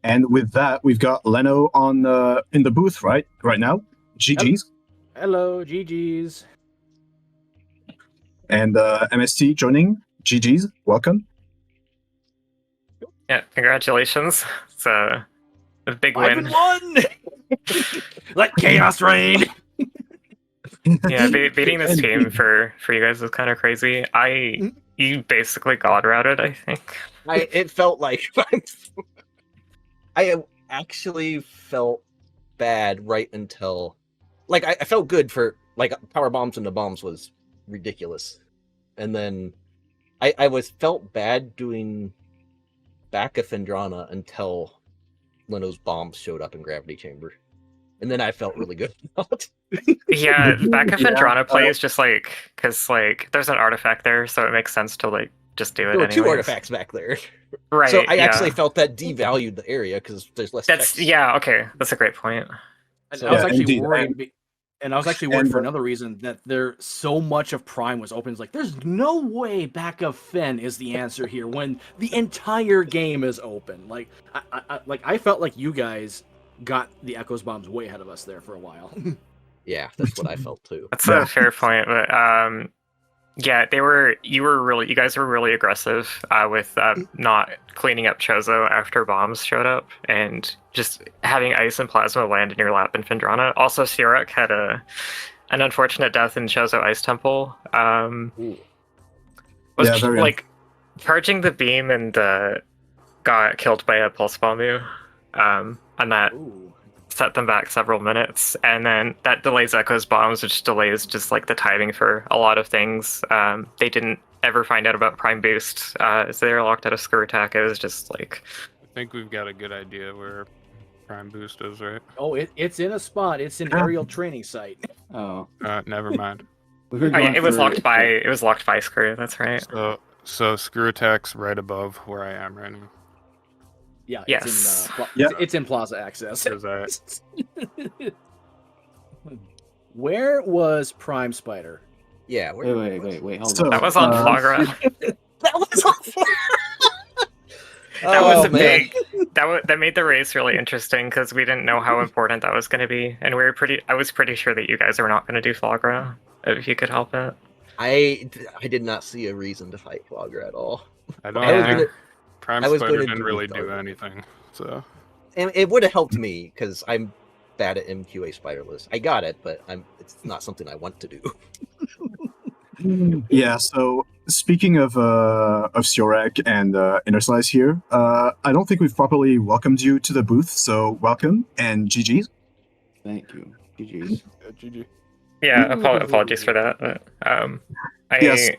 And with that, we've got Leno on in the booth right now. GG's. Hello, GG's. And MST joining. GG's. Welcome. Yeah, congratulations. It's a big win. 5-1! Let chaos reign! Yeah, beating this team for you guys is kind of crazy. You basically god routed, I think. It felt like I actually felt bad right until, like, I felt good for, like, power bombs into bombs was ridiculous, and then I felt bad doing back of Fendrana until Leno's bombs showed up in Gravity Chamber, and then I felt really good about it. Yeah, back of Fendrana play is just like, because like there's an artifact there, so it makes sense to like just do it. There were anyways. 2 artifacts back there, right? So I actually felt that devalued the area because there's less. That's text. Yeah. Okay, that's a great point. So, I was actually worried. And I was actually worried for another reason, that so much of Prime was open. It's like, there's no way back of Fen is the answer here when the entire game is open. Like, I felt like you guys got the Echoes bombs way ahead of us there for a while. Yeah, that's what I felt too. That's a fair point, but yeah, you guys were really aggressive with not cleaning up Chozo after bombs showed up, and just having ice and plasma land in your lap in Fendrana. Also, Siorek had an unfortunate death in Chozo Ice Temple. Was like charging the beam and got killed by a pulse bomb and that set them back several minutes, and then that delays Echo's bombs, which delays just like the timing for a lot of things. They didn't ever find out about Prime Boost, so they were locked out of Screw Attack. It was just like, I think we've got a good idea where Prime Boost is, right? Oh, it's in a spot. It's an aerial training site. Oh, Never mind. it was locked by Screw. That's right. So Screw Attack's right above where I am right now. Yeah. Yes. It's in Plaza Access. Wait. Where was Prime Spider? Yeah. wait, hold So, on. That was on Flagra. That was awful. That was a big. That made the race really interesting because we didn't know how important that was going to be, and I was pretty sure that you guys were not going to do Flagra if you could help it. I did not see a reason to fight Flagra at all. Prime Spider didn't really do anything, so. And it would have helped me because I'm bad at MQA Spiderless. I got it, but it's not something I want to do. Yeah, so speaking of Siorek and Inner Slice here, I don't think we've properly welcomed you to the booth, so welcome and GG's. Thank you. GG's. GG. Yeah, apologies for that. But, Yes.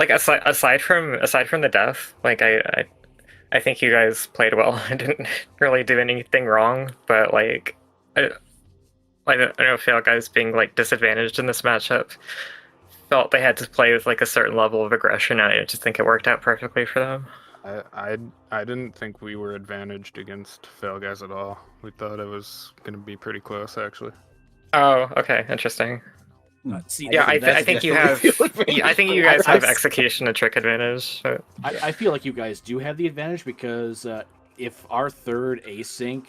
like aside from the death, like I think you guys played well. I didn't really do anything wrong, but like I don't know, Fail guys being like disadvantaged in this matchup felt they had to play with like a certain level of aggression, and I just think it worked out perfectly for them. I didn't think we were advantaged against Fail guys at all. We thought it was going to be pretty close, actually. Oh, okay, interesting. See, Yeah, I that's think you definitely have. feel Yeah, I think you guys have execution and trick advantage. But... I feel like you guys do have the advantage because if our third async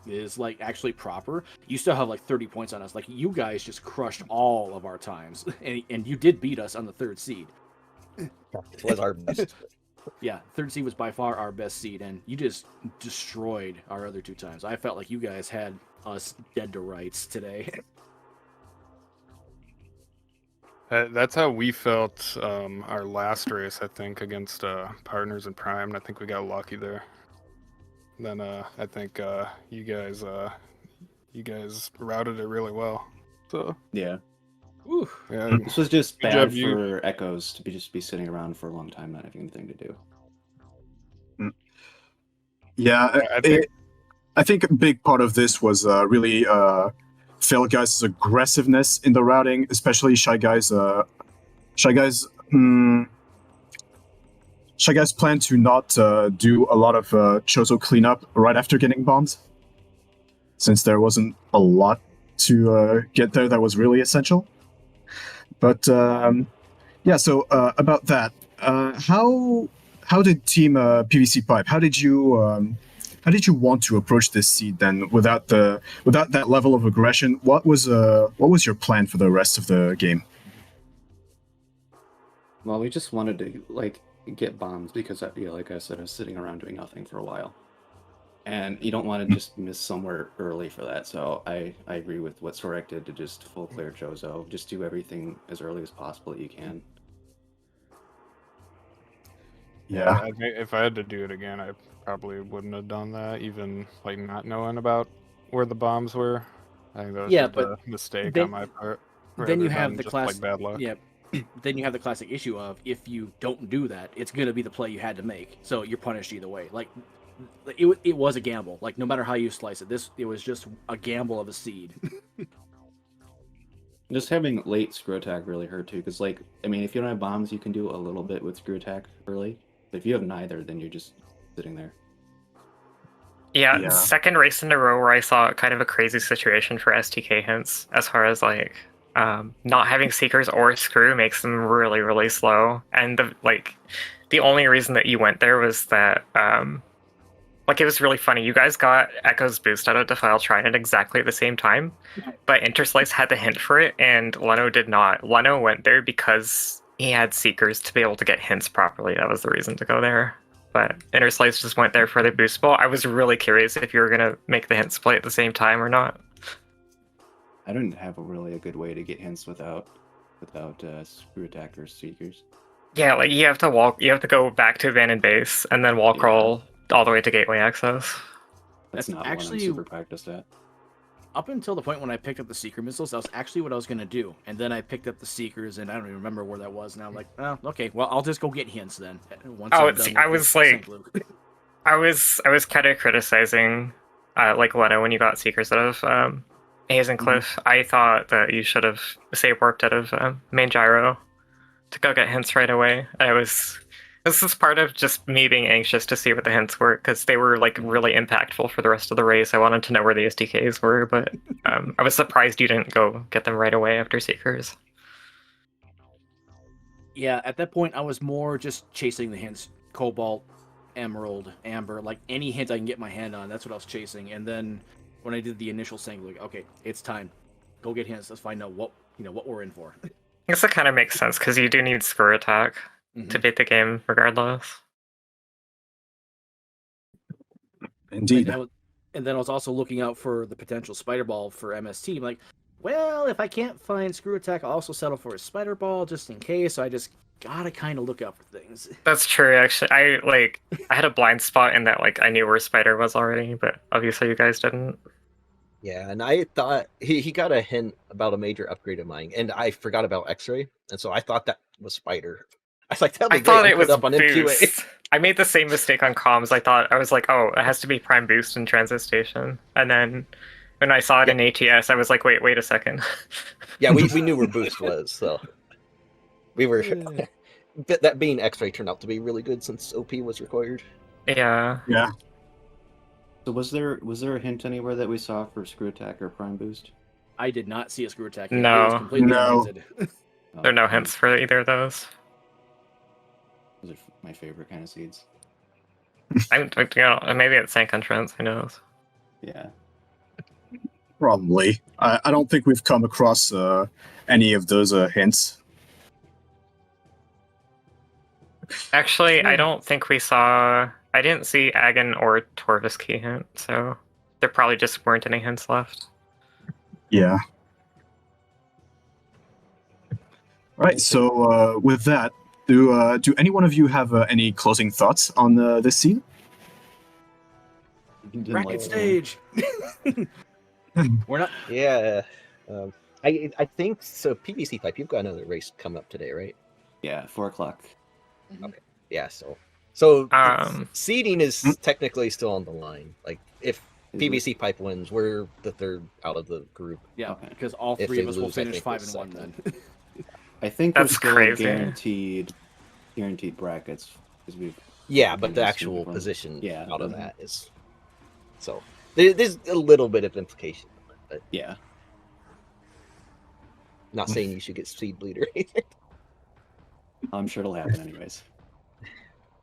is like actually proper, you still have like 30 points on us. Like you guys just crushed all of our times, and you did beat us on the third seed. It was our best. Yeah, third seed was by far our best seed, and you just destroyed our other 2 times. I felt like you guys had us dead to rights today. That's how we felt our last race, I think, against Partners in Prime, and I think we got lucky there. Then I think you guys routed it really well. So Yeah. Whew. yeah, This was just Good bad job, you. for Echoes to just be sitting around for a long time, not having anything to do. Yeah, I I think a big part of this was really Fail Guys' aggressiveness in the routing, especially Shy Guys. Shy Guys plan to not do a lot of Chozo cleanup right after getting bombs, since there wasn't a lot to get there that was really essential. But yeah, so about that, how did Team PVC Pipe? How did you want to approach this seed then, without that level of aggression? What was your plan for the rest of the game? Well, we just wanted to like get bombs because, like I said, I was sitting around doing nothing for a while, and you don't want to just miss somewhere early for that. So I agree with what Sorek did to just full clear Chozo. Just do everything as early as possible that you can. Yeah, I think if I had to do it again, I probably wouldn't have done that, even like not knowing about where the bombs were. I think that was just a mistake on my part. Then you rather have than the just, class. like, bad luck. Yeah. Then you have the classic issue of if you don't do that, it's gonna be the play you had to make. So you're punished either way. Like it was a gamble. Like no matter how you slice it, it was just a gamble of a seed. Just having late screw attack really hurt too, because like I mean, if you don't have bombs, you can do a little bit with screw attack early. But if you have neither, then you're just sitting there. Yeah, second race in a row where I saw kind of a crazy situation for STK hints, as far as like not having seekers or screw makes them really, really slow. And the only reason that you went there was that like it was really funny. You guys got Echo's boost out of Defile Shrine at exactly the same time, but Interslice had the hint for it, and Leno did not. Leno went there because he had seekers to be able to get hints properly. That was the reason to go there. But Interslice just went there for the boost ball. I was really curious if you were gonna make the hints play at the same time or not. I didn't have a good way to get hints without screw attack or seekers. Yeah, like you have to go back to abandoned base and then wall crawl all the way to gateway access. That's not actually what I'm super practiced at. Up until the point when I picked up the Seeker missiles, that was actually what I was going to do. And then I picked up the Seekers, and I don't even remember where that was. And I'm like, oh, okay, well, I'll just go get hints then. Once I was kind of criticizing like Leno when you got Seekers out of Hazen Cliff. I thought that you should have warped out of main gyro to go get hints right away. This is part of just me being anxious to see what the hints were, because they were like really impactful for the rest of the race. I wanted to know where the SDKs were, but I was surprised you didn't go get them right away after Seekers. Yeah, at that point I was more just chasing the hints. Cobalt, Emerald, Amber, like any hint I can get my hand on, that's what I was chasing. And then when I did the initial thing, like, okay, it's time. Go get hints, let's find out what we're in for. I guess that kind of makes sense, because you do need screw attack to beat the game regardless. Indeed. And then I was also looking out for the potential Spider Ball for MST. I'm like, well, if I can't find screw attack, I'll also settle for a Spider Ball just in case. So I just gotta kind of look out for things. That's true, actually. I had a blind spot in that, like, I knew where Spider was already, but obviously you guys didn't. Yeah, and I thought he got a hint about a major upgrade of mine, and I forgot about X-ray, and so I thought that was Spider. was like, that'll be I great. thought I'll it put was up on MQA. boost. I made the same mistake on comms. I was like, oh, it has to be prime boost in transit station. And then when I saw it in ATS, I was like, wait a second. Yeah, we knew where boost was, so we were. That being X-ray turned out to be really good since OP was required. Yeah. Yeah. So was there a hint anywhere that we saw for screw attack or prime boost? I did not see a screw attack. No. It was completely No. unhinted. There are no hints for either of those. Those are my favorite kind of seeds. Maybe it's Sank entrance. Who knows? Yeah. Probably. I don't think we've come across any of those hints. Actually, I don't think we saw. I didn't see Agon or Torvis key hint, so there probably just weren't any hints left. Yeah. Right. So with that, do any one of you have any closing thoughts on this scene? Bracket stage. We're not. Yeah. I think so. PVC pipe. You've got another race coming up today, right? Yeah, 4:00. Okay. Yeah. So seeding is Mm. technically still on the line. Like if Is PVC pipe wins, we're the third out of the group. Yeah, Okay. because all If three they of us will lose, I finish think 5-1 then. I think That's we're still crazy. guaranteed brackets because we've. Yeah, but the Yes, actual uniform. position Yeah. out of Mhm. that is so there's a little bit of implication, but Yeah. not saying you should get seed bleeder. I'm sure it'll happen anyways.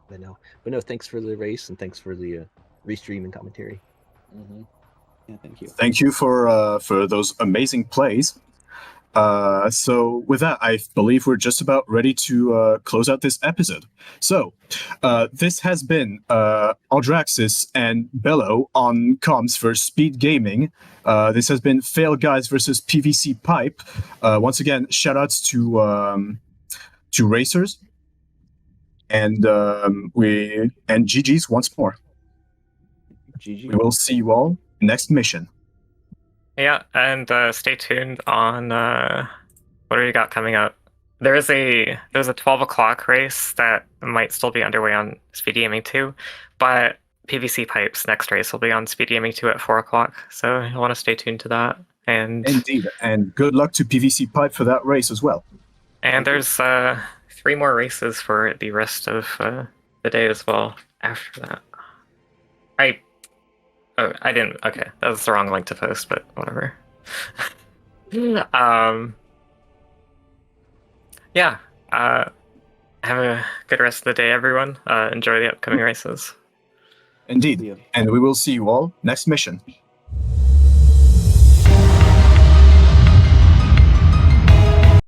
But no. Thanks for the race and thanks for the restream and commentary. Mm-hmm. Yeah, thank you. Thank you for those amazing plays. So with that, I believe we're just about ready to close out this episode. So this has been Aldraxis and Bello on comms for Speed Gaming. This has been Fail Guys versus PVC Pipe. Once again, shoutouts to racers, and GG's once more. GG. Mm. We will see you all next mission. Yeah, and stay tuned on what do we got coming up. There's a 12 o'clock race that might still be underway on Speed Gaming 2, but PVC Pipe's next race will be on Speed Gaming 2 at 4 o'clock. So you'll want to stay tuned to that. And Indeed, and good luck to PVC Pipe for that race as well. and there's 3 more races for the rest of the day as well after that. I didn't. Okay, that was the wrong link to post, but whatever. Yeah. Have a good rest of the day, everyone. Enjoy the upcoming races. Indeed, Yeah. and we will see you all next mission.